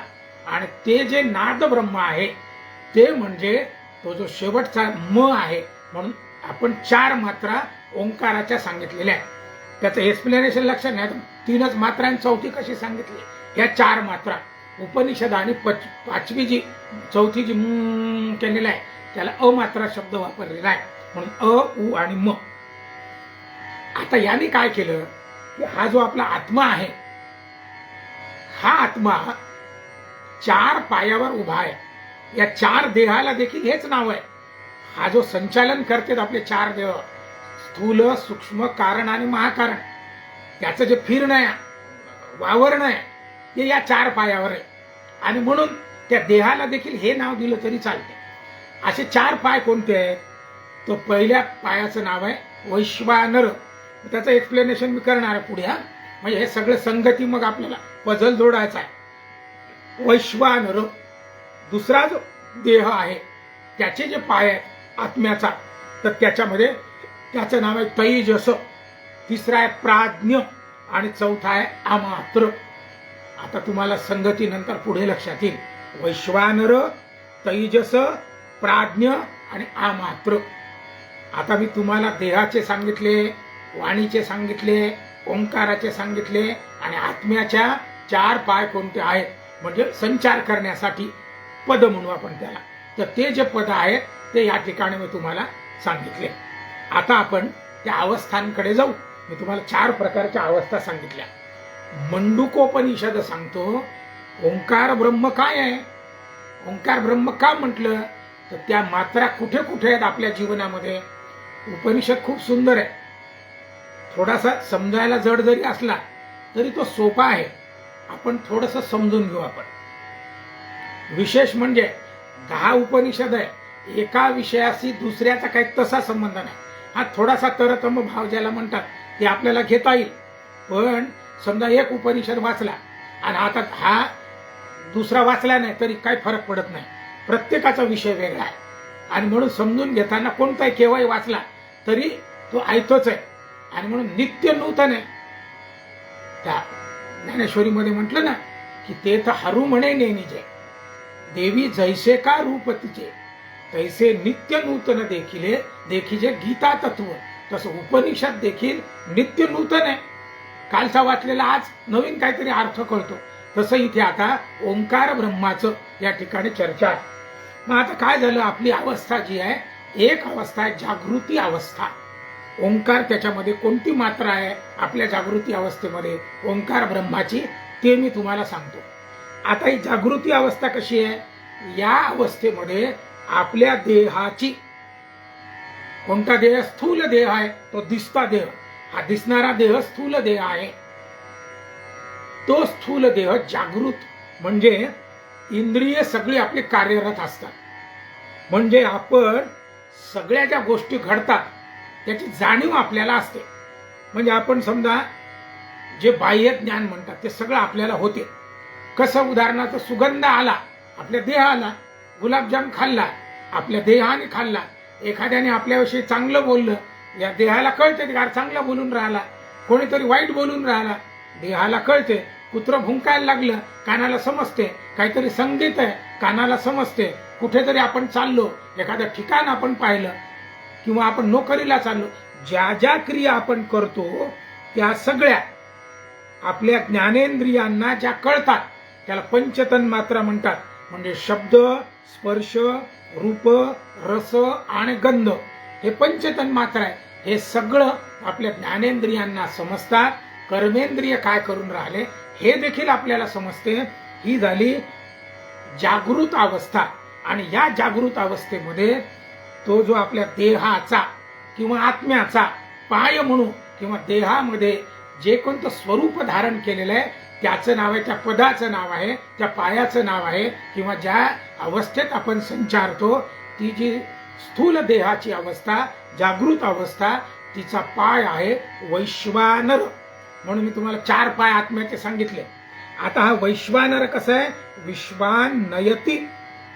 आणि ते जे नाद ब्रह्म आहे ते म्हणजे तो जो शेवटचा म आहे. म्हणून आपण 4 मात्रा ओंकाराच्या सांगितलेल्या आहेत. त्याचं एक्सप्लेनेशन लक्षात नाही, 3च मात्रा आणि 4थी कशी सांगितली. ह्या 4 मात्रा उपनिषदाने 5वी जी 4थी जी केलेला आहे त्याला अमात्रा शब्द वापरलेला आहे. म्हणून अ, उ आणि म. आता याने काय केलं की हा जो आपला आत्मा आहे, हा आत्मा 4 पायावर उभा आहे. या 4 देहाला देखील हेच नाव आहे. हा जो संचालन करते आपले 4 देह, स्थूल, सूक्ष्म, कारण आणि महाकारण, त्याचं जे फिरणं आहे, वावरणं आहे, ते या 4 पायावर आहे. आणि म्हणून त्या देहाला देखील हे नाव दिलं तरी चालते. असे 4 पाय कोणते आहेत? तो पहिल्या पायाचं नाव आहे वैश्वानर. त्याचं एक्सप्लेनेशन मी करणार आहे पुढे. म्हणजे हे सगळं संगती मग आपल्याला पझल जोडायचा आहे. वैश्वानर. दुसरा जो देह आहे त्याचे जे पाय आहेत आत्म्याचा, तर त्याच्यामध्ये त्याचं नाव आहे तैजस. तिसरा आहे प्राज्ञ आणि चौथा आहे अमात्र. आता तुम्हाला संगती नंतर पुढे लक्षात येईल. वैश्वानर, तैजस, प्राज्ञ आणि अमात्र. आता मी तुम्हाला देहाचे सांगितले, वाणीचे सांगितले, ओंकाराचे सांगितले आणि आत्म्याच्या 4 पाय कोणते आहेत म्हणजे संचार करण्यासाठी पद म्हणू आपण त्याला. तर ते जे पद आहेत ते या ठिकाणी मी तुम्हाला सांगितले. आता आपण त्या अवस्थांकडे जाऊ. मी तुम्हाला 4 प्रकारच्या अवस्था सांगितल्या. मंडूकोपनिषद सांगतो ओंकार ब्रह्म काय आहे. ओंकार ब्रह्म का म्हटलं तर त्या मात्रा कुठे कुठे आहेत आपल्या जीवनामध्ये. उपनिषद खूप सुंदर आहे. थोडासा समजायला जड जरी असला तरी तो सोपा आहे. आपण थोडंसं समजून घेऊ. आपण विशेष म्हणजे 10 उपनिषद आहे. एका विषयाशी दुसऱ्याचा काही तसा संबंध नाही. हा थोडासा तरतम भाव ज्याला म्हणतात ते आपल्याला घेता येईल. पण समजा एक उपनिषद वाचला आणि आता हा दुसरा वाचला नाही तरी काही फरक पडत नाही. प्रत्येकाचा विषय वेगळा आहे आणि म्हणून समजून घेताना कोणताही केव्हाही वाचला तरी तो ऐकतोच आहे आणि म्हणून नित्य नूतन आहे. त्या ज्ञानेश्वरीमध्ये म्हटलं ना की ते तर हरू म्हणे नेनिजे देवी जैसे का रूप तिचे तैसे नित्य नूतन देखिले देखिजे गीता तत्व. तसं उपनिषद देखील नित्य नूतन आहे. कालचा वाचलेला आज नवीन काहीतरी अर्थ कळतो. तसं इथे आता ओंकार ब्रह्माचं या ठिकाणी चर्चा आहे. मग आता काय झालं, आपली अवस्था जी आहे एक अवस्था आहे जागृती अवस्था. ओंकार त्याच्यामध्ये कोणती मात्रा आहे आपल्या जागृती अवस्थेमध्ये ओंकार ब्रह्माची ते मी तुम्हाला सांगतो. आता ही जागृती अवस्था कशी आहे, या अवस्थेमध्ये आपल्या देहाची, कोणता देह, स्थूल देह आहे तो दिसता देह, हा दिसणारा देह स्थूल देह आहे. तो स्थूल देह जागृत म्हणजे इंद्रिय सगळी आपली कार्यरत असतात. म्हणजे आपण सगळ्या ज्या गोष्टी घडतात त्याची जाणीव आपल्याला असते. म्हणजे आपण समजा जे बाह्य ज्ञान म्हणतात ते सगळं आपल्याला होते. कसं, उदाहरणार्थ सुगंध आला आपल्या देहाला, गुलाबजाम खाल्ला आपल्या देहाने खाल्ला, एखाद्याने आपल्याविषयी चांगलं बोललं या देहाला कळते की चांगला बोलून राहिला, कोणीतरी वाईट बोलून राहिला देहाला कळते, कुत्र भुंकायला लागलं कानाला समजते, काहीतरी संगीत आहे कानाला समजते, कुठेतरी आपण चाललो एखादं ठिकाण आपण पाहिलं किंवा आपण नोकरीला चाललो, ज्या ज्या क्रिया आपण करतो त्या सगळ्या आपल्या ज्ञानेंद्रियांना ज्या कळतात त्याला पंचतन मात्रा म्हणतात. म्हणजे शब्द, स्पर्श, रूप, रस आणि गंध हे पंचतन मात्रा आहे. हे सगळं आपल्या ज्ञानेंद्रियांना समजतात. कर्मेंद्रिय काय करून राहिले हे देखील आपल्याला समजते. ही झाली जागृत अवस्था. आणि या जागृत अवस्थेमध्ये तो जो आपल्या देहाचा किंवा आत्म्याचा पाय म्हणू किंवा देहामध्ये जे कोणतं स्वरूप धारण केलेलं आहे त्याचं नाव आहे, त्या पदाचं नाव आहे, त्या पायाचं नाव आहे किंवा ज्या अवस्थेत आपण संचारतो ती जी स्थूल देहाची अवस्था, जागृत अवस्था, तिचा पाय आहे वैश्वानर. म्हणून मी तुम्हाला 4 पाय आत्म्याचे सांगितले. आता हा वैश्वानर कसा आहे, विश्वान नयती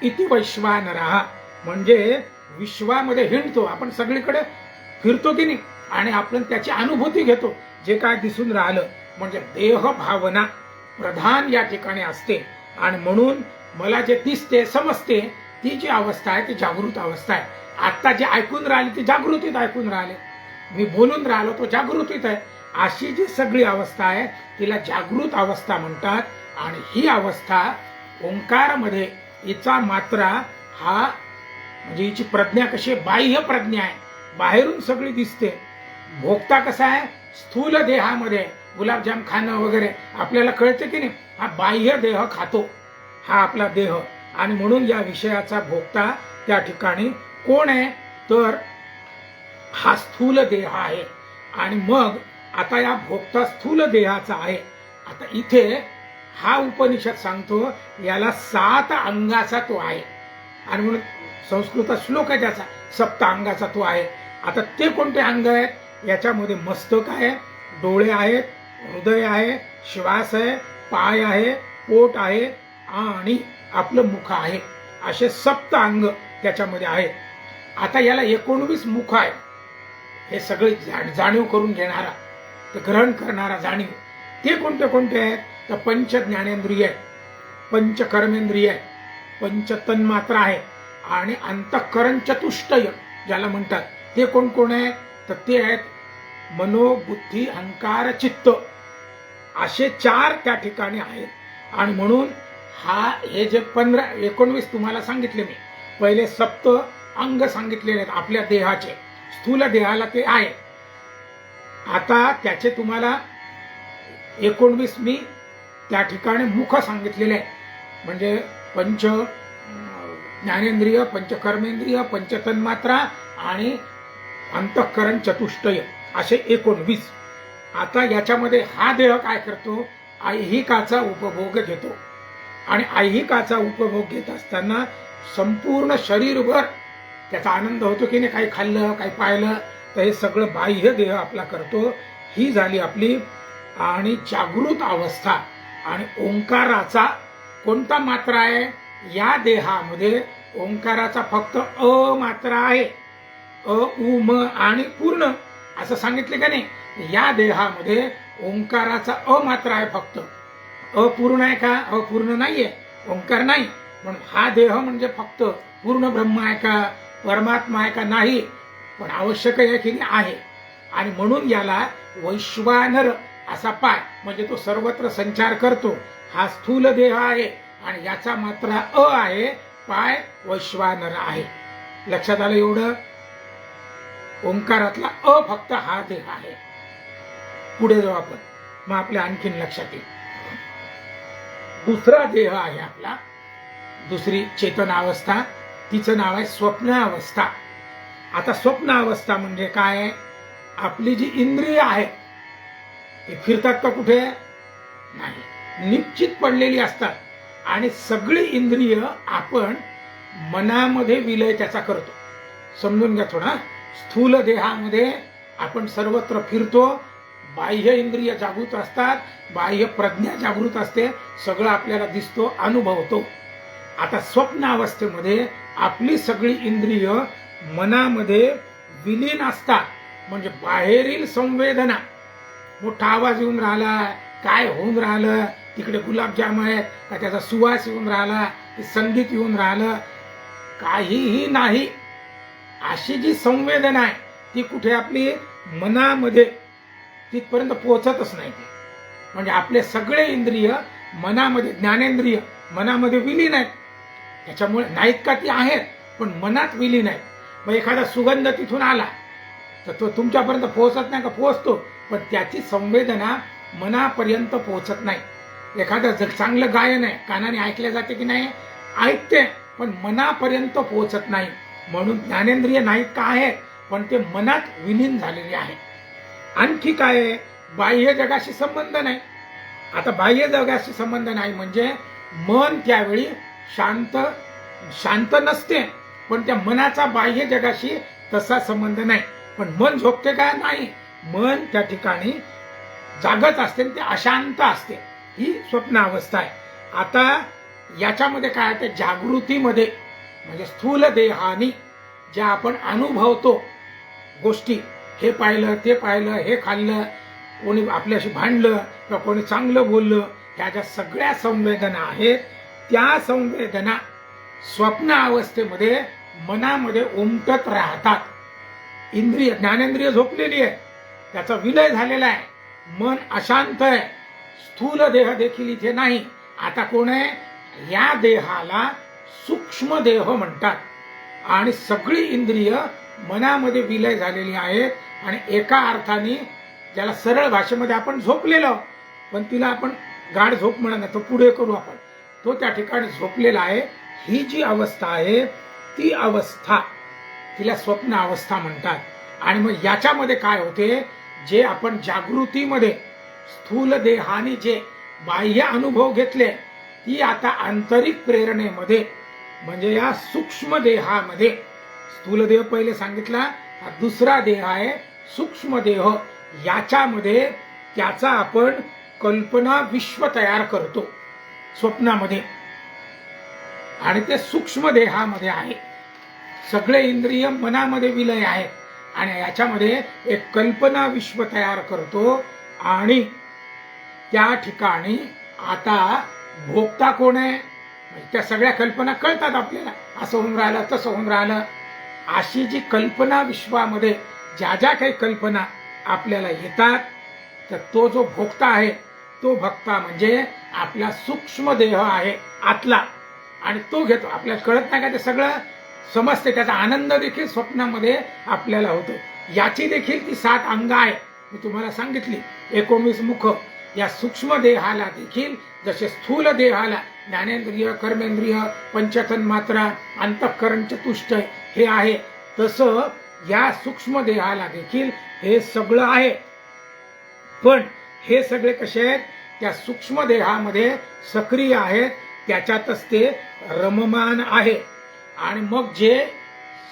इति वैश्वानरः, म्हणजे विश्वामध्ये हिंडतो, आपण सगळीकडे फिरतो की नाही आणि आपण त्याची अनुभूती घेतो. जे काय दिसून राहिलं म्हणजे देह भावना प्रधान या ठिकाणी असते आणि म्हणून मला जे दिसते समजते ती जी अवस्था आहे ती जागृत अवस्था आहे. आता जे ऐकून राहिले ती जागृतीत ऐकून राहिले, मी बोलून राहिलो तो जागृतीत आहे. अशी जी सगळी अवस्था आहे तिला जागृत अवस्था म्हणतात. आणि ही अवस्था ओंकारमध्ये हिचा मात्रा हा म्हणजे हिची प्रज्ञा कशी आहे, बाह्य प्रज्ञा आहे, बाहेरून सगळी दिसते. भोगता कसा आहे, स्थूल देहामध्ये गुलाबजाम खाणं वगैरे आपल्याला कळते की नाही, हा बाह्य देह खातो, हा आपला देह. आणि म्हणून या विषयाचा भोगता त्या ठिकाणी कोण आहे तर हा स्थूल देह आहे. आणि मग आता या भोगता स्थूल देहाचा आहे. आता इथे हा उपनिषद सांगतो याला 7 अंगाचा तो आहे आणि म्हणून संस्कृत श्लोक आहे त्याचा, 7 अंगाचा तो आहे. आता ते कोणते अंग आहेत, याच्यामध्ये मस्तक आहे, डोळे आहेत, हृदय आहे, श्वास आहे, पाय आहे, पोट आहे आणि आपलं मुख आहे. असे 7 अंग त्याच्यामध्ये आहेत. आता याला 19 मुख आहे. हे सगळे जाणीव करून घेणारा, ते ग्रहण करणारा जाणीव, ते कोणते कोणते आहेत तर पंच ज्ञानेंद्रिय, पंच कर्मेंद्रिय, पंच तन्मात्रा आहे आणि अंतःकरण चतुष्टय ज्याला म्हणतात ते कोण कोण आहे? तर ते आहेत मनो, बुद्धी, अहंकार, चित्त, असे 4 त्या ठिकाणी आहेत. आणि म्हणून हे जे 19 तुम्हाला सांगितले मी, पहिले सप्त अंग सांगितलेले आहेत आपल्या देहाचे, स्थूल देहाला ते आहे. आता त्याचे तुम्हाला 19 मी त्या ठिकाणी मुख सांगितलेले आहे. म्हणजे पंच ज्ञानेंद्रिय, पंच कर्मेंद्रिय, पंच तन्मात्रा आणि अंतःकरण चतुष्टय, असे 19. आता याच्यामध्ये हा देह काय करतो? ऐहिकाचा उपभोग घेतो. आणि ऐहिकाचा उपभोग घेत असताना संपूर्ण शरीरभर त्याचा आनंद होतो की नाही. काही खाल्लं, काही पाहिलं, तर हे सगळं बाह्य देह आपला करतो. ही झाली आपली आणि जागृत अवस्था. आणि ओंकाराचा कोणता मात्रा आहे? या देहामध्ये ओंकाराचा फक्त अ मात्रा आहे. अ, उ, म आणि पूर्ण असं सांगितले का नाही. या देहामध्ये ओंकाराचा अ मात्रा आहे फक्त. अपूर्ण आहे का? अपूर्ण नाहीये, ओंकार नाही. म्हणून हा देह म्हणजे फक्त पूर्ण ब्रह्म आहे का? परमात्मा आहे का? नाही. पण आवश्यक आहे की आहे. आणि म्हणून याला वैश्वानर असा पाय, म्हणजे तो सर्वत्र संचार करतो. हा स्थूल देह आहे आणि याचा मात्रा अ आहे, पाय वैश्वानर आहे. लक्षात आलं एवढं? ओंकारातला अ फक्त हा देह आहे. पुढे जाऊ आपण, मग आपल्या आणखीन लक्षात येईल. दुसरा देह आहे आपला, दुसरी चेतनावस्था, तिचं नाव आहे स्वप्नावस्था. आता स्वप्नावस्था म्हणजे काय? आपली जी इंद्रिय आहेत ते फिरतात का कुठे? नाही, निश्चित पडलेली असतात. आणि सगळी इंद्रिय आपण मनामध्ये विलय त्याचा करतो. समजून घ्या थोडा. स्थूल देहामध्ये आपण सर्वत्र फिरतो, बाह्य इंद्रिय जागृत असतात, बाह्य प्रज्ञा जागृत असते, सगळं आपल्याला दिसतो, अनुभवतो. आता स्वप्न अवस्थेमध्ये आपली सगळी इंद्रिय मनामध्ये विलीन असतात. म्हणजे बाहेरील संवेदना, मोठा आवाज येऊन राहिला, काय होऊन राहिलं, तिकडे गुलाबजाम आहे का, त्याचा सुवास येऊन राहिला, संगीत येऊन राहिलं, काहीही नाही. अशी जी संवेदना आहे ती कुठे? आपली मनामध्ये, तिथपर्यंत पोहोचतच नाही. म्हणजे आपले सगळे इंद्रिय मनामध्ये, ज्ञानेंद्रिय मनामध्ये विलीन आहेत. त्याच्यामुळे नाहीत का? ती आहेत पण मनात विलीन आहेत. मग एखादा सुगंध तिथून आला तर तो तुमच्यापर्यंत पोहोचत नाही का? पोहोचतो, पण त्याची संवेदना मनापर्यंत पोहोचत नाही. एखादं चांगलं गायन आहे, कानाने ऐकले जाते की नाही? ऐकते, पण मनापर्यंत पोहोचत नाही. म्हणून ज्ञानेंद्रिय नाहीत का? आहेत, पण ते मनात विलीन झालेले आहे. आणखी काय आहे? बाह्य जगाशी संबंध नाही. आता बाह्य जगाशी संबंध नाही म्हणजे मन त्यावेळी शांत नसते, पण त्या मनाचा बाह्य जगाशी तसा संबंध नाही. पण मन झोपते का? नाही, मन त्या ठिकाणी जागत असते, ते अशांत असते. ही स्वप्न अवस्था आहे. आता याच्यामध्ये काय आहे? जागृतीमध्ये म्हणजे स्थूल देहानी ज्या आपण अनुभवतो गोष्टी, हे पाहिलं, ते पाहिलं, हे खाल्लं, कोणी आपल्याशी भांडलं किंवा कोणी चांगलं बोललं, ह्या ज्या सगळ्या संवेदना आहेत, त्या संवेदना स्वप्न अवस्थेमध्ये मनामध्ये उमटत राहतात. इंद्रिय, ज्ञानेंद्रिय झोपलेली आहे, त्याचा विलय झालेला आहे, मन अशांत आहे, स्थूल देह देखील इथे नाही. आता कोण आहे? या देहाला सूक्ष्म देह म्हणतात. आणि सगळी इंद्रिय मनामध्ये विलय झालेली आहेत. आणि एका अर्थाने ज्याला सरळ भाषेमध्ये आपण झोपलेलो, पण तिला आपण गाढ झोप म्हणत नाही, तो पुढे करू आपण, तो त्या ठिकाणी झोपलेला आहे. ही जी अवस्था आहे ती अवस्था तिला स्वप्न अवस्था म्हणतात. आणि मग याच्यामध्ये काय होते? जे आपण जागृतीमध्ये स्थूल देहाने जे बाह्य अनुभव घेतले, ती आता आंतरिक प्रेरणेमध्ये म्हणजे या सूक्ष्म देहामध्ये, स्थूल देह पहिले सांगितला, हा दुसरा देह आहे सूक्ष्म देह, याच्यामध्ये त्याचा आपण कल्पना विश्व तयार करतो स्वप्नामध्ये. आणि ते सूक्ष्म देहामध्ये आहे. सगळे इंद्रिय मनामध्ये विलय आहेत आणि याच्यामध्ये एक कल्पना विश्व तयार करतो. आणि त्या ठिकाणी आता भोगता कोण आहे? त्या सगळ्या कल्पना कळतात आपल्याला, असं होऊन राहिलं, तसं होऊन राहिलं, अशी जी कल्पना विश्वामध्ये ज्या ज्या काही कल्पना आपल्याला येतात, तर तो जो भोक्ता आहे तो भक्ता म्हणजे आपला सूक्ष्म देह आहे आतला, आणि तो घेतो. आपल्याला कळत नाही का ते सगळं समजते, त्याचा आनंद देखील स्वप्नामध्ये आपल्याला होतो. याची देखील ती 7 अंग आहे, मी तुम्हाला सांगितली. 19 मुख. या सूक्ष्म देहाला देखील जसे स्थूल देहाला ज्ञानेंद्रिय, कर्मेंद्रिय, पंचतन मात्रा, अंतःकरण, चतुष्टय हे आहे, तसं या सूक्ष्म देहाला देखील हे सगळं आहे. पण हे सगळे कसे आहेत? त्या सूक्ष्म देहामध्ये सक्रिय आहेत, त्याच्यातच ते रममान आहे. आणि मग जे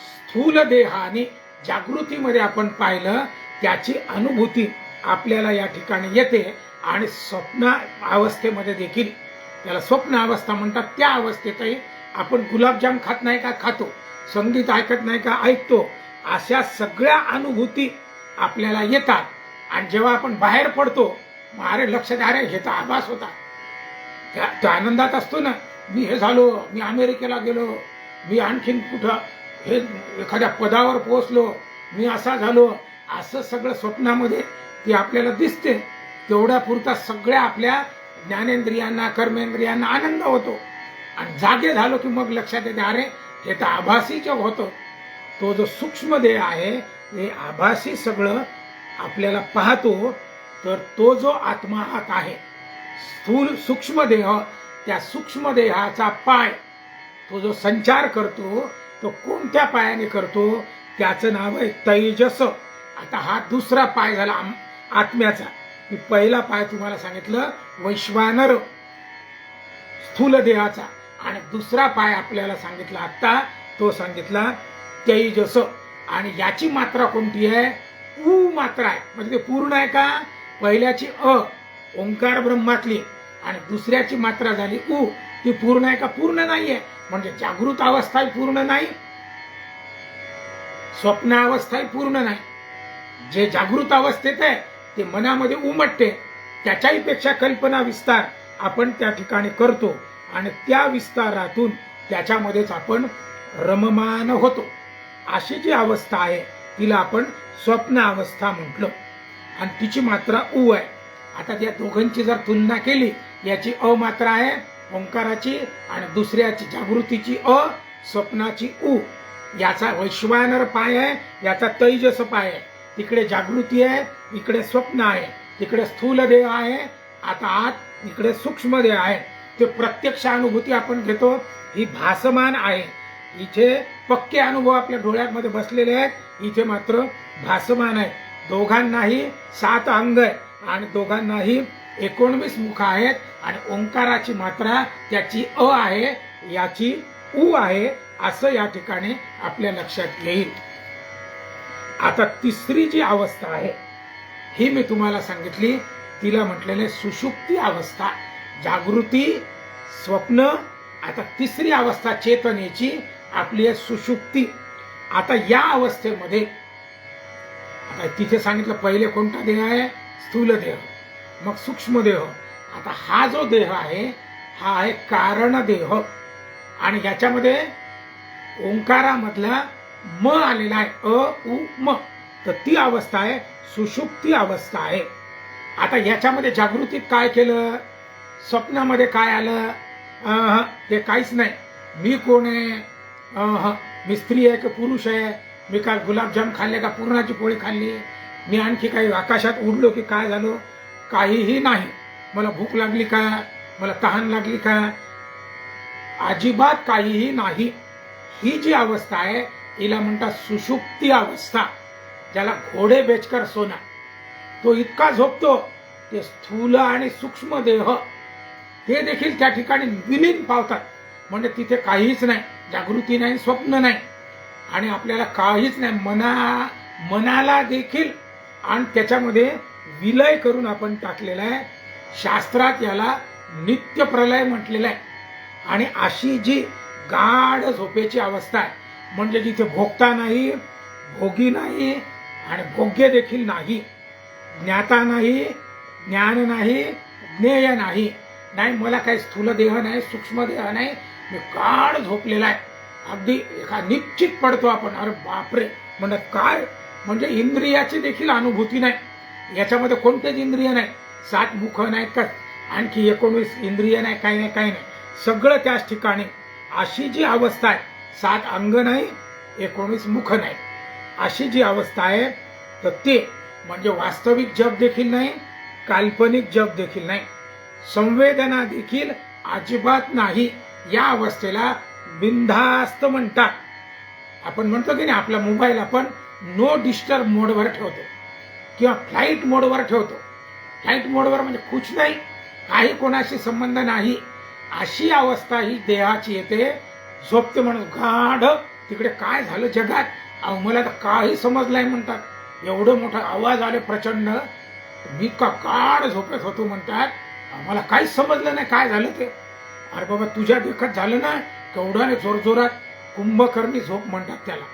स्थूल देहाने जागृतीमध्ये आपण पाहिलं त्याची अनुभूती आपल्याला या ठिकाणी येते. आणि स्वप्न अवस्थेमध्ये देखील, त्याला स्वप्न अवस्था म्हणतात, त्या अवस्थेतही आपण गुलाबजाम खात नाही का? खातो. संगीत ऐकत नाही का? ऐकतो. अशा सगळ्या अनुभूती आपल्याला येतात. आणि जेव्हा आपण बाहेर पडतो, मग अरे लक्ष द्या, अरे हे तर आभास होता. त्या आनंदात असतो ना, मी हे झालो, मी अमेरिकेला गेलो, मी आणखीन कुठं हे एखाद्या पदावर पोहोचलो, मी असा झालो, असं सगळं स्वप्नामध्ये ते आपल्याला दिसते. तेवढ्या पुरता सगळ्या आपल्या ज्ञानेंद्रियांना, कर्मेंद्रियांना आनंद होतो. आणि जागे झालो की मग लक्षात येते, अरे हे तर आभासी जग होतं. तो जो सूक्ष्म देह आहे हे आभासी सगळं आपल्याला पाहतो. तर तो जो आत्मा आत आहे, स्थूल सूक्ष्म देह, त्या सूक्ष्म देहाचा पाय, तो जो संचार करतो तो कोणत्या पायाने करतो? त्याचं नाव आहे तैजस. आता हा दुसरा पाय झाला आत्म्याचा. मी पहिला पाय तुम्हाला सांगितलं वैश्वानर, स्थूल देहाचा, आणि दुसरा पाय आपल्याला सांगितला आता, तो सांगितला तैजस. आणि याची मात्रा कोणती आहे? उ मात्रा आहे. म्हणजे ते पूर्ण आहे का? पहिल्याची अ, ओंकार ब्रह्मातली, आणि दुसऱ्याची मात्रा झाली उ, ती पूर्ण आहे का? पूर्ण नाहीये. म्हणजे जागृत अवस्थाही पूर्ण नाही, स्वप्न अवस्थाही पूर्ण नाही. जे जागृत अवस्थेत आहे ते मनामध्ये उमटते, त्याच्याही पेक्षा कल्पना विस्तार आपण त्या ठिकाणी करतो, आणि त्या विस्तारातून त्याच्यामध्येच आपण रममान होतो. अशी जी अवस्था आहे तिला आपण स्वप्न अवस्था म्हटलं, आणि तिची मात्रा उ आहे. आता त्या दोघांची जर तुलना केली, याची अ मात्रा आहे ओंकाराची, आणि दुसऱ्याची जागृतीची अ, स्वप्नाची उ. याचा वैश्वानर पाय आहे, याचा तैजस पाय आहे. तिकडे जागृती आहे, इकडे स्वप्न आहे. तिकडे स्थूल देह आहे, आता आत इकडे सूक्ष्म देह आहे. ते प्रत्यक्ष अनुभूती आपण घेतो, ही भासमान आहे. इथे पक्के अनुभव आपल्या डोळ्यामध्ये बसलेले आहेत, इथे मात्र भासमान आहे. दोघांनाही 7 अंग आहे, आणि दोघांनाही 19 मुख आहेत. आणि ओंकाराची मात्रा त्याची अ आहे, याची उ आहे, असं या ठिकाणी आपल्या लक्षात येईल. आता तिसरी जी अवस्था आहे ही मी तुम्हाला सांगितली, तिला म्हटलेले सुषुप्ती अवस्था. जागृती, स्वप्न. आता तिसरी अवस्था चेतनेची आपली आहे सुषुप्ती. आता या अवस्थेमध्ये, आता तिथे सांगितलं पहिले कोणता देह आहे? स्थूल देह, मग सूक्ष्म देह. आता हा जो देह आहे हा आहे कारण देह, आणि याच्यामध्ये ओंकारामधला म आलेला आहे, अ उ म. तर ती अवस्था आहे सुषुप्ती अवस्था आहे. आता याच्यामध्ये जागृतीत काय केलं? स्वप्नामध्ये काय आलं? ते काहीच नाही. मी कोण आहे? मी स्त्री आहे की पुरुष आहे? मी काय गुलाबजाम खाल्ले का पुरणाची पोळी खाल्ली? मी आणखी काही आकाशात उडलो की काय झालो? काहीही नाही. मला भूक लागली का? मला तहान लागली का? अजिबात काहीही नाही. ही जी अवस्था आहे हिला म्हणतात सुषुप्ती अवस्था. ज्याला घोडे बेचकर सोना, तो इतका झोपतो, ते स्थूल आणि सूक्ष्म देह हे देखील त्या ठिकाणी विलीन पावतात. म्हणजे तिथे काहीच नाही, जागृती नाही, स्वप्न नाही, आणि आपल्याला काहीच नाही. मनाला देखील आणि त्याच्यामध्ये विलय करून आपण टाकलेला आहे. शास्त्रात याला नित्य प्रलय म्हटलेलं आहे. आणि अशी जी गाढ झोपेची अवस्था आहे, म्हणजे जिथे भोगता नाही, भोगी नाही, आणि भोग्य देखील नाही, ज्ञाता नाही, ज्ञान नाही, ज्ञेय नाही. नाही मला काही स्थूल देह नाही, सूक्ष्म देह नाही, मी गाढ झोपलेला आहे. अगदी एका निश्चित पडतो आपण, अरे बापरे म्हणत काय, म्हणजे इंद्रियाची देखील अनुभूती नाही. याच्यामध्ये कोणतेच इंद्रिय नाही, 7 मुख नाहीत का, आणखी 19 इंद्रिय नाही, काही नाही काही नाही, सगळं त्याच ठिकाणी. अशी जी अवस्था आहे, 7 अंग नाही, 19 मुख नाही, अशी जी अवस्था आहे, तर ते म्हणजे वास्तविक जग देखील नाही, काल्पनिक जग देखील नाही, संवेदना देखील अजिबात नाही. या अवस्थेला बिनधास्त म्हणतात. आपण म्हणतो की नाही, आपला मोबाईल आपण नो डिस्टर्ब मोडवर ठेवतो किंवा फ्लाईट मोडवर ठेवतो. फ्लाईट मोडवर म्हणजे कुछ नाही, काही कोणाशी संबंध नाही, अशी अवस्था ही देहाची येते. झोपते म्हणून गाढ, तिकडे काय झालं जगात, अहो मला तर काही समजलं नाही म्हणतात. एवढं मोठा आवाज आले प्रचंड, मी का गाढ झोपेत होतो म्हणतात, आम्हाला काहीच समजलं नाही काय झालं ते. अरे बाबा तुझ्या देखत झालं ना, केवढ्याने जोरजोरात, कुंभकर्णी झोप म्हणतात त्याला.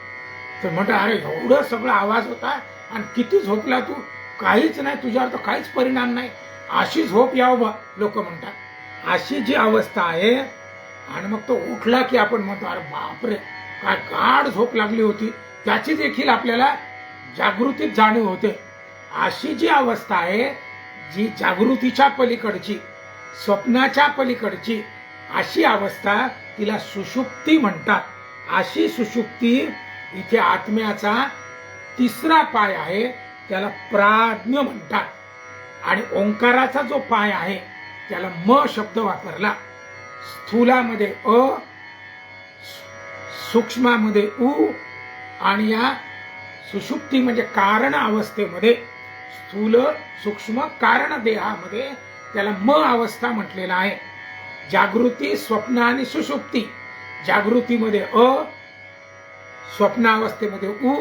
तर म्हणतात अरे एवढं सगळं आवाज होता आणि किती झोपला तू, काहीच नाही तुझ्यावर तर काहीच परिणाम नाही, अशी झोप यावं लोक म्हणतात. अशी जी अवस्था आहे, आणि मग तो उठला की आपण म्हणतो अरे बापरे काय गाढ झोप लागली होती, त्याची देखील आपल्याला जागृतीत जाणीव होते. अशी जी अवस्था आहे, जी जागृतीच्या पलीकडची, स्वप्नाच्या पलीकडची अशी अवस्था, तिला सुषुप्ती म्हणतात. अशी सुषुप्ती इथे आत्म्याचा 3रा पाय आहे, त्याला प्राज्ञ म्हणतात. आणि ओंकाराचा जो पाय आहे त्याला म शब्द वापरला. स्थूलामध्ये अ, सूक्ष्मामध्ये उ, आणि या सुषुप्ती म्हणजे कारण अवस्थेमध्ये, स्थूल सूक्ष्म कारण देहामध्ये त्याला म अवस्था म्हटलेला आहे. जागृती, स्वप्न आणि सुषुप्ती. जागृतीमध्ये अ, स्वप्नावस्थेमध्ये उ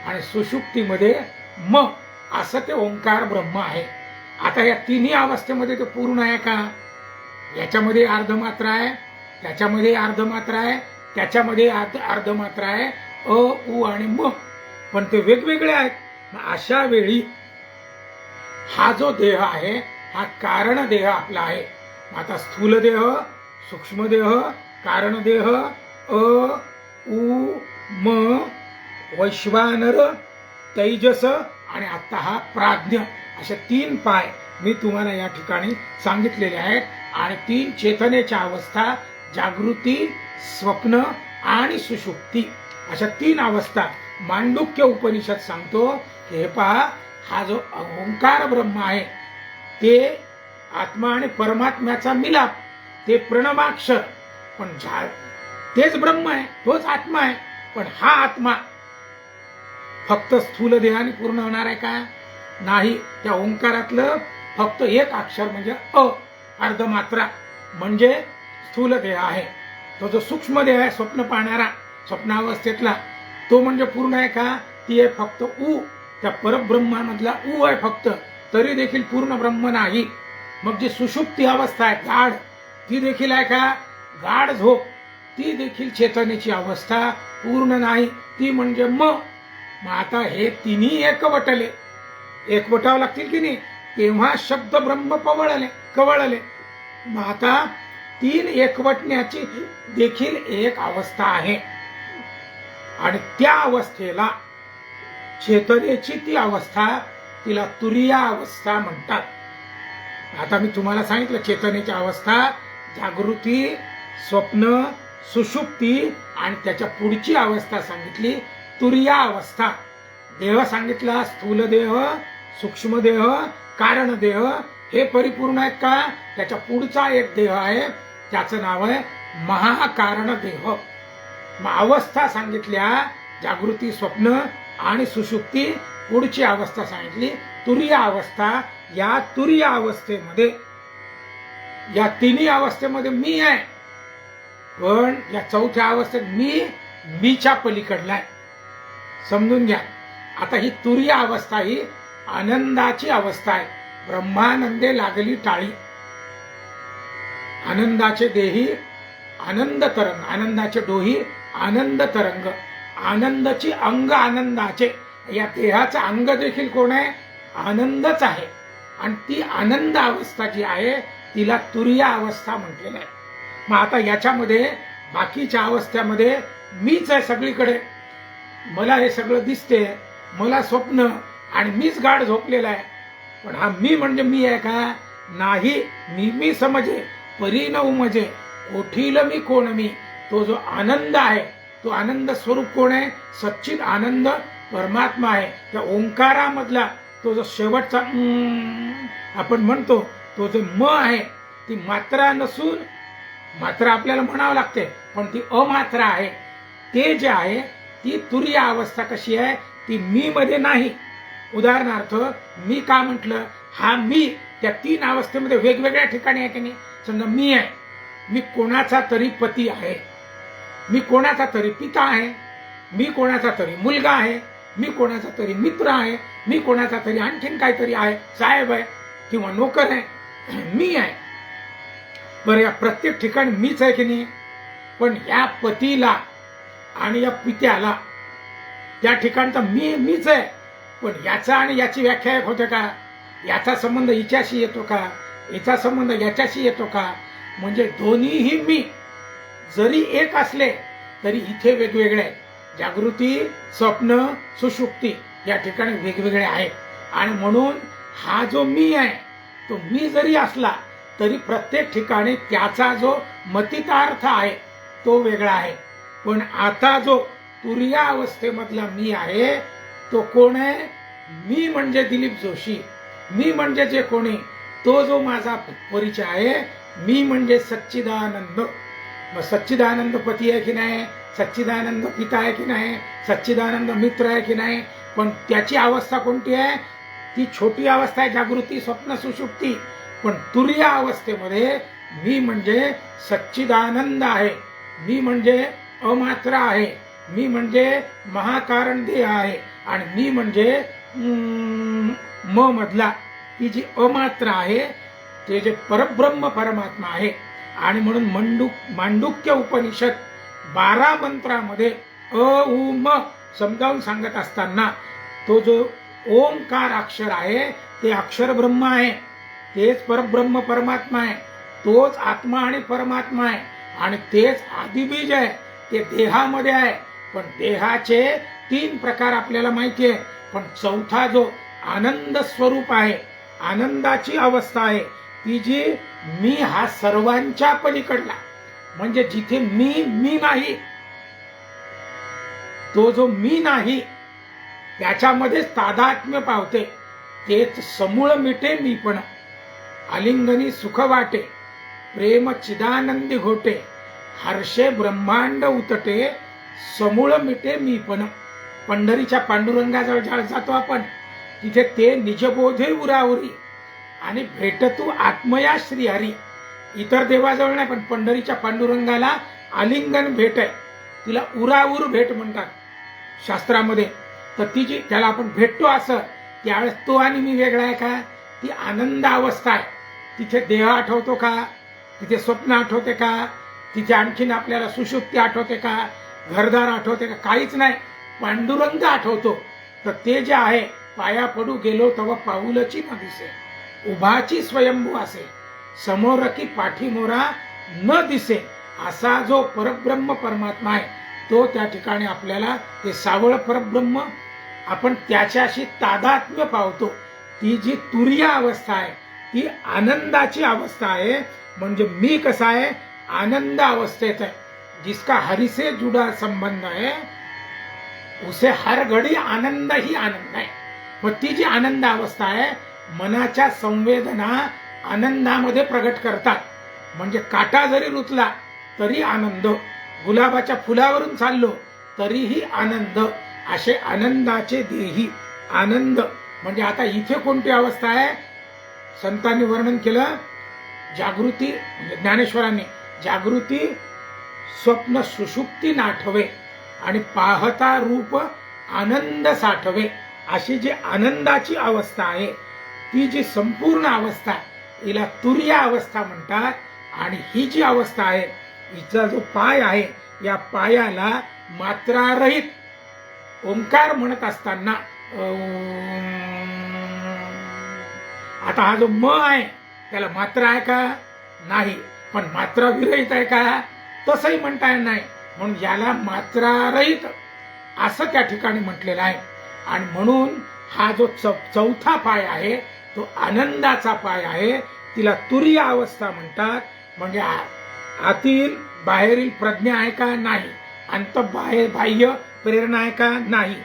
आणि सुषुप्तीमध्ये म, असं ते ओंकार ब्रह्म आहे. आता या तिन्ही अवस्थेमध्ये ते पूर्ण आहे का? याच्यामध्ये अर्धमात्रा आहे, त्याच्यामध्ये अर्धमात्रा आहे, त्याच्यामध्ये अर्धमात्रा आहे, अ, उ आणि म, पण ते वेगवेगळे आहेत. अशा वेळी हा जो देह आहे हा कारण देह आपला आहे. आता स्थूल देह, सूक्ष्म देह, कारण देह, अ, उ, म, वैश्वानर, तैजस आणि आता हा प्राज्ञ, अशा 3 पाय मी तुम्हाला या ठिकाणी सांगितलेले आहेत. आणि 3 चेतनेच्या अवस्था, जागृती, स्वप्न आणि सुषुप्ती, अशा 3 अवस्था मांडुक्य उपनिषद सांगतो. हे पहा, हा जो ओंकार ब्रह्म आहे ते आत्मा आणि परमात्म्याचा मिलाप, ते प्रणवाक्षर, पण तेच ब्रह्म आहे, तोच आत्मा आहे. पण हा आत्मा फक्त स्थूल देहाने पूर्ण होणार आहे का? नाही. त्या ओंकारातलं फक्त एक अक्षर म्हणजे अ, अर्धमात्रा, म्हणजे स्थूल देह आहे. तो जो सूक्ष्म देह आहे, स्वप्न पाहणारा, स्वप्नावस्थेतला, तो म्हणजे पूर्ण आहे का? ती आहे फक्त उ, त्या परब्रह्मामधला उ आहे फक्त, तरी देखील पूर्ण ब्रह्म नाही. मग जी सुषुप्ती अवस्था आहे गाढ, ती देखील आहे का? गाढ झोप, ती देखील चेतनेची अवस्था पूर्ण नाही, ती म्हणजे म. मग आता हे तिन्ही एकवटले, एकवटावं लागतील की नाही, तेव्हा शब्द ब्रह्म कवळले. मग आता 3 एकवटण्याची देखील एक अवस्था आहे, आणि त्या अवस्थेला, चेतनेची ती अवस्था, तिला तुरीया अवस्था म्हणतात. आता मी तुम्हाला सांगितलं चेतनेची अवस्था, जागृती, स्वप्न, सुषुप्ती, आणि त्याच्या पुढची अवस्था सांगितली तुरीया अवस्था. देह सांगितला, स्थूल देह, सूक्ष्म देह, कारण देह, हे परिपूर्ण आहेत का? त्याच्या पुढचा एक देह आहे, त्याचं नाव आहे महाकारण देह. मग अवस्था सांगितल्या, जागृती, स्वप्न आणि सुषुप्ती. पुढची अवस्था सांगितली तुरीया अवस्था. या तुरीया अवस्थेमध्ये, या तिन्ही अवस्थेमध्ये मी आहे, पण या 4थ्या अवस्थेत मीच्या पलीकडला आहे. समजून घ्या. आता ही तुरीया अवस्था ही आनंदाची अवस्था आहे. ब्रह्मानंदे लागली टाळी, आनंदाचे देही आनंद तरंग, आनंदाचे डोही आनंद तरंग, आनंदाची अंग आनंदाचे. या देहाचं अंग देखील कोण आहे? आनंदच आहे. आणि ती आनंद अवस्था जी आहे तिला तुरीया अवस्था म्हटलेलं आहे. मग आता याच्यामध्ये बाकीच्या अवस्थेमध्ये मीच आहे सगळीकडे, मला हे सगळं दिसते, मला स्वप्न, आणि मीच गाढ झोपलेला आहे. पण हा मी म्हणजे मी आहे का? नाही. मी समजे परी न उमजे, कोठील मी कोण मी. तो जो आनंद आहे, तो आनंद स्वरूप कोण आहे? सच्चिद आनंद परमात्मा आहे. त्या ओंकारामधला तो जो शेवटचा आपण म्हणतो, तो जो म आहे, ती मात्रा नसून, मात्रा आपल्याला म्हणावं लागते, पण ती अमात्रा आहे. ते जे आहे ती तुरीय अवस्था कशी आहे? ती मी मध्ये नाही. उदाहरणार्थ मी का म्हटलं? हा मी त्या तीन अवस्थेमध्ये वेगवेगळ्या ठिकाणी आहे की नाही. समजा मी आहे, मी कोणाचा तरी पती आहे, मी कोणाचा तरी पिता आहे, मी कोणाचा तरी मुलगा आहे, मी कोणाचा तरी मित्र आहे, मी कोणाचा तरी आणखीन काहीतरी आहे, साहेब आहे किंवा नोकर आहे, मी आहे. बरं, या प्रत्येक ठिकाणी मीच आहे की नाही. पण या पतीला आणि या पित्याला त्या ठिकाणचा मीच आहे, पण याचा आणि याची व्याख्या एक होते का? याचा संबंध हिच्याशी येतो का? याचा संबंध याच्याशी येतो का? म्हणजे दोन्हीही मी जरी एक असले तरी इथे वेगवेगळे आहेत. जागृती, स्वप्न, सुषुप्ती या ठिकाणी वेगवेगळे आहेत. आणि म्हणून हा जो मी आहे, तो मी जरी असला तरी प्रत्येक ठिकाणी त्याचा जो मतितार्थ आहे तो वेगळा आहे. पण आता जो तुरीय अवस्थेमधला मी आहे तो कोण आहे? मी म्हणजे दिलीप जोशी. मी म्हणजे जे कोणी, तो जो माझा परिचय आहे, मी म्हणजे सच्चिदानंद. मग सच्चिदानंद पती आहे की नाही, सच्चिदानंद पिता आहे की नाही, सच्चिदानंद मित्र आहे की नाही. पण त्याची अवस्था कोणती आहे? ती छोटी अवस्था आहे, जागृती, स्वप्न, सुषुप्ती. पण तुरीय अवस्थेमध्ये मी म्हणजे सच्चिदानंद आहे, मी म्हणजे अमात्रा आहे, मी म्हणजे महाकारण देह आहे, आणि मी म्हणजे म मधला ती जी अमात्रा आहे, ते जे परब्रह्म परमात्मा आहे. आणि म्हणून मांडुक्य उपनिषद 12 मंत्रामध्ये अ उ म समजावून सांगत असताना तो जो ओंकार अक्षर आहे ते अक्षर ब्रह्म आहे, तेच परब्रह्म परमात्मा आहे, तोच आत्मा आणि परमात्मा आहे, आणि तेच आदिबीज आहे. ते देहामध्ये आहे, पण देहाचे 3 प्रकार आपल्याला माहिती आहे. पण चौथा जो आनंद स्वरूप आहे, आनंदाची अवस्था आहे, ती जी मी हा सर्वांच्या पलीकडला, म्हणजे जिथे मी नाही, तो जो मी नाही त्याच्यामध्ये तादात्म्य पावते, तेच समूळ मिटे मी पण. आलिंगनी सुख वाटे, प्रेम चिदानंदी घोटे, हर्षे ब्रह्मांड उतटे, समूळ मिटे मी पण. पंढरीच्या पांडुरंगाजवळ ज्यावेळेस जातो आपण, तिथे ते निजबोधे उरावरी आणि भेटतू आत्मया श्रीहरी. इतर देवाजवळ नाही, पण पंढरीच्या पांडुरंगाला आलिंगन भेट आहे, तिला उराऊर भेट म्हणतात शास्त्रामध्ये. तर ती जी त्याला आपण भेटतो असं, त्यावेळेस तो आणि मी वेगळा आहे का? ती आनंद अवस्था आहे. तिथे देह आठवतो का? तिथे स्वप्न आठवते का? तिथे आणखीन आपल्याला सुषुप्ती आठवते का? घरदार आठवते का? काहीच नाही. पांडुरंग आठवतो. तर ते जे आहे, पाया पडू गेलो तव पाऊलची न दिसे, उभाची स्वयंभू असे, समोर की पाठीमोरा न दिसे, असा जो परब्रह्म परमात्मा आहे, तो त्या ठिकाणी आपल्याला ते सावळ परब्रह्म, आपण त्याच्याशी तादात्म्य पावतो. ती जी तुरीय अवस्था आहे ती आनंदाची अवस्था आहे. म्हणजे मी कसा आहे? आनंद अवस्थेत आहे. जिसका हरि से जुड़ा संबंध है उसे हर घडी आनंद ही आनंद आहे. मग ती जी आनंद अवस्था आहे, मनाच्या संवेदना आनंदामध्ये प्रगट करतात. म्हणजे काटा जरी रुतला तरी आनंद, गुलाबाच्या फुलावरून चाललो तरीही आनंद, असे आनंदाचे देही. आनंद म्हणजे आता इथे कोणती अवस्था आहे? संतांनी वर्णन केलं, जागृती म्हणजे ज्ञानेश्वरांनी, जागृती, स्वप्न, सुषुप्ती नाठवे आणि पाहता रूप आनंद साठवे. अशी जी आनंदाची अवस्था आहे, ती जी संपूर्ण अवस्था, हिला तुरीय अवस्था म्हणतात. आणि ही जी अवस्था आहे, हिचा जो पाय आहे, या पायाला मात्रारहित ओंकार म्हणत असताना, आता हा जो म आहे त्याला मात्रा आहे का? नाही. पण मात्रा विरहित आहे का? तसंही म्हणता येणार नाही. म्हणून याला मात्रारहित असं त्या ठिकाणी म्हटलेलं आहे. आणि म्हणून हा जो चौथा पाय आहे तो आनंदाचा पाय आहे. तिला तुरीय अवस्था म्हणतात. म्हणजे आतील बाहेरील प्रज्ञा आहे का? नाही. अंत बाह्य प्रेरणा आहे का? नाही.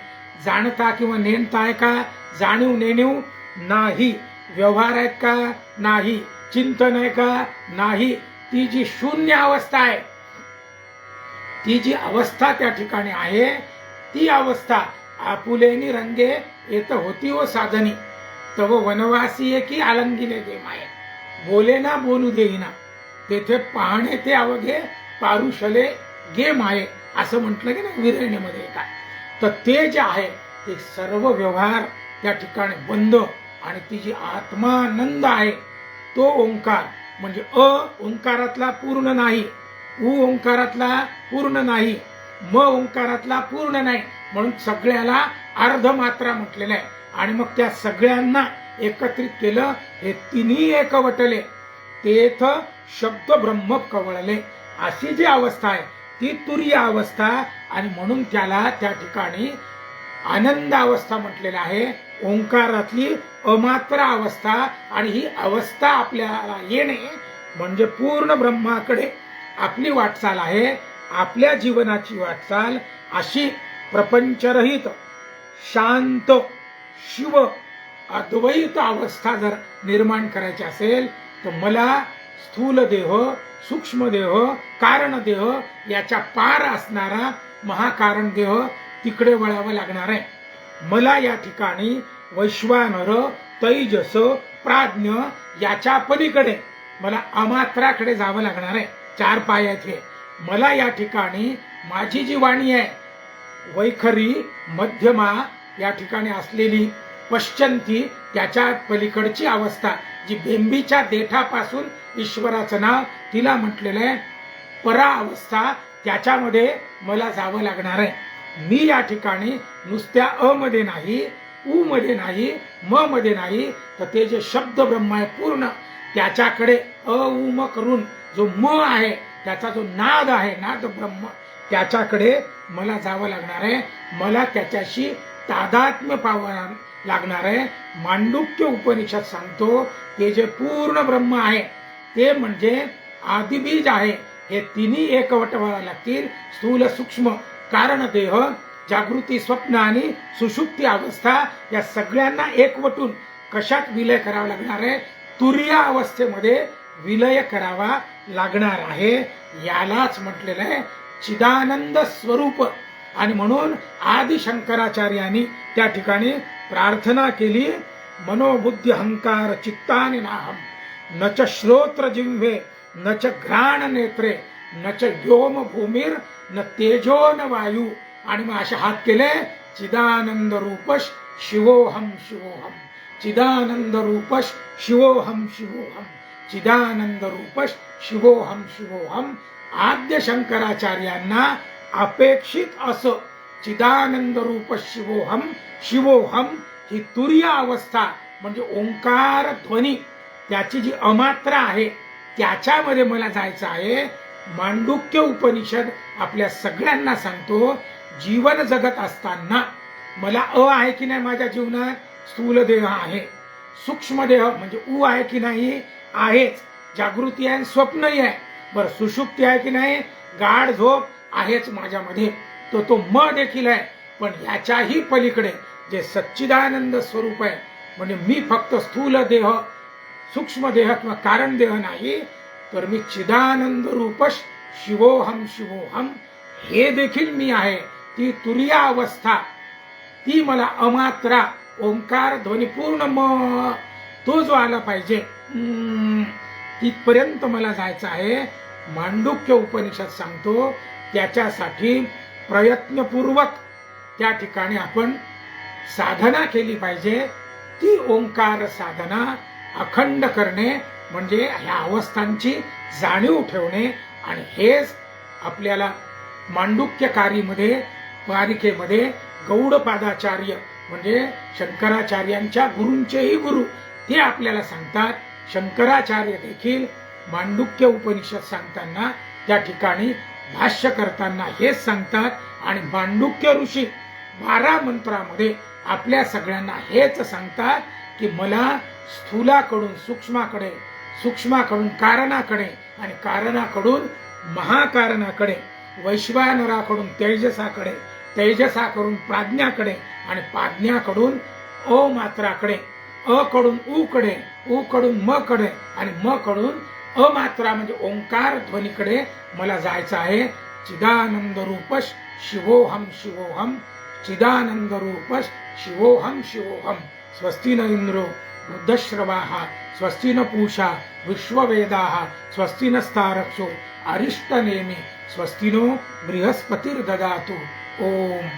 जाणता किंवा नेणता आहे का? जाणीव नेणीव नाही. व्यवहार आहेत का? नाही. चिंतन आहे का? नाही. ती जी शून्य अवस्था आहे, ती जी अवस्था त्या ठिकाणी आहे, ती अवस्था आपुलेनी रंगे येत होती व साधनी तव वनवासी की आलंगिले दे माये. बोले ना बोलू देईना तेथे पाहणे ते अवघे पारुषले गे माये, असं म्हटलं की नाही विरहिणीमध्ये काय. तर ते जे आहे ते सर्व व्यवहार त्या ठिकाणी बंद. आणि ती जी आत्मानंद आहे तो ओंकार, म्हणजे ओंकारातला पूर्ण नाही, ओंकारातला पूर्ण नाही, ओंकारातला पूर्ण नाही, म्हणून सगळ्याला अर्ध मात्रा म्हटलेलं आहे. आणि मग त्या सगळ्यांना एकत्रित केलं. हे तिन्ही एकवटले तेथ शब्द ब्रह्म कवळले. अशी जी अवस्था आहे ती तुरीय अवस्था. आणि म्हणून त्याला त्या ठिकाणी आनंद अवस्था म्हटलेलं आहे. ओंकारातली अमात्र अवस्था. आणि ही अवस्था आपल्याला येणे म्हणजे पूर्ण ब्रह्माकडे आपली वाटचाल आहे, आपल्या जीवनाची वाटचाल. अशी प्रपंचरहित शांत शिव अद्वैत अवस्था जर निर्माण करायची असेल तर मला स्थूल देह, सूक्ष्म देह, कारण देह याच्या पार असणारा महाकारण देह तिकडे वळावं लागणार आहे. मला या ठिकाणी वैश्वानर, तैजस, प्राज्ञ याच्या पलीकडे मला अमात्राकडे जावं लागणार आहे. 4 पाय आहेत हे. मला या ठिकाणी माझी जी वाणी आहे वैखरी, मध्यमा या ठिकाणी असलेली पश्चंती, त्याच्या पलीकडची अवस्था जी बेंबीच्या देठापासून ईश्वराचं नाव, तिला म्हटलेलं आहे परा अवस्था. त्याच्यामध्ये मला जावं लागणार आहे. मी या ठिकाणी नुसत्या अ मध्ये नाही, उ मध्ये नाही, म मध्ये नाही, तर ते जे शब्द ब्रह्म आहे पूर्ण त्याच्याकडे अ उ म करून जो म आहे त्याचा जो नाद आहे, नाद ब्रह्म, त्याच्याकडे मला जावं लागणार आहे. मला त्याच्याशी तादात्म्य पाहावं लागणार आहे. मांडुक्य उपनिषद सांगतो ते जे पूर्ण ब्रह्म आहे ते म्हणजे आदिबीज आहे. हे तिन्ही एकवट व्हावे लागतील. स्थूल, सूक्ष्म, कारण देह, जागृती, स्वप्न आणि सुषुप्ती अवस्था या सगळ्यांना एकवटून कशात विलय करावा लागणार आहे? तुरीय अवस्थेमध्ये विलय करावा लागणार आहे. यालाच म्हटलेलं आहे चिदानंद स्वरूप. आणि म्हणून आदि शंकराचार्यांनी त्या ठिकाणी प्रार्थना केली, मनोबुद्धी अहंकार चित्तानि नाहम न च श्रोत्र जिह्वे न च घ्राण नेत्रे न च व्योम भूमीर न तेजो न वायू. आणि मग असे हात केले, चिदानंद रूपश शिवोहम शिवोहम, चिदानंद रूपश शिवोहम शिवोहम, चिदानंद रूपश शिवोहम शिवोहम. आद्य शंकराचार्यांना अपेक्षित असं चिदानंद रूप शिवोहम शिवोहम ही तुरीय अवस्था म्हणजे ओंकार ध्वनी, त्याची जी अमात्रा आहे त्याच्यामध्ये मला जायचं आहे. मांडुक्य उपनिषद आपल्या सगळ्यांना सांगतो, जीवन जगत असताना मला आहे की नाही माझ्या जीवनात? स्थूल देह आहे. सूक्ष्म देह म्हणजे उ आहे की नाही? आहेच. जागृती आहे, स्वप्नही आहे. बरं, सुषुप्ती आहे की नाही? गाढ झोप आहेच माझ्यामध्ये. तो म देखील आहे. पण याच्याही पलीकडे जे सच्चिदानंद स्वरूप आहे, म्हणजे मी फक्त स्थूल देह, सूक्ष्म देह किंवा कारण देह नाही, तर मी चिदानंद रूपश शिवोहम शिवोहम हे देखील मी आहे. ती तुरीय अवस्था, ती मला अमात्रा ओंकार ध्वनी पूर्ण म तो जो आला पाहिजे तिथपर्यंत मला जायचं आहे. मांडुक्य उपनिषद सांगतो त्याच्यासाठी प्रयत्नपूर्वक त्या ठिकाणी आपण साधना केली पाहिजे. ती ओंकार साधना अखंड करणे म्हणजे ह्या अवस्थांची जाणीव ठेवणे. आणि हेच आपल्याला मांडुक्यकारीमध्ये वारिकेमध्ये गौडपादाचार्य म्हणजे शंकराचार्यांच्या गुरूंचेही गुरु ते आपल्याला सांगतात. शंकराचार्य देखील मांडुक्य उपनिषद सांगताना त्या ठिकाणी भाष्य करताना हेच सांगतात. आणि मांडुक्य ऋषी 12 मंत्रामध्ये आपल्या सगळ्यांना हेच सांगतात की मला स्थूलाकडून सूक्ष्माकडे, सूक्ष्माकडून कारणाकडे आणि कारणाकडून महाकारणाकडे, वैश्वानराकडून तेजसाकडे, तेजसाकडून प्राज्ञाकडे आणि प्राज्ञाकडून अमात्राकडे, अकडून उकडे, उकडून म कडे आणि म कडून अमात्रा म्हणजे ओंकार ध्वनीकडे मला जायचं आहे. चिदानंद रूपश शिवोहम शिवोहम, चिदानंद रूपश शिवोहम शिवोहम. स्वस्ति न इंद्रो वृद्धश्रवाः, स्वस्ति न पूषा विश्ववेदाः, स्वस्ति नस्तारक्षो अरिष्टनेमि, स्वस्ति नो बृहस्पतिर्ददातु. ओम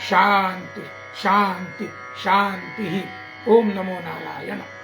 शांति शांति शांति. ओम नमो नारायण.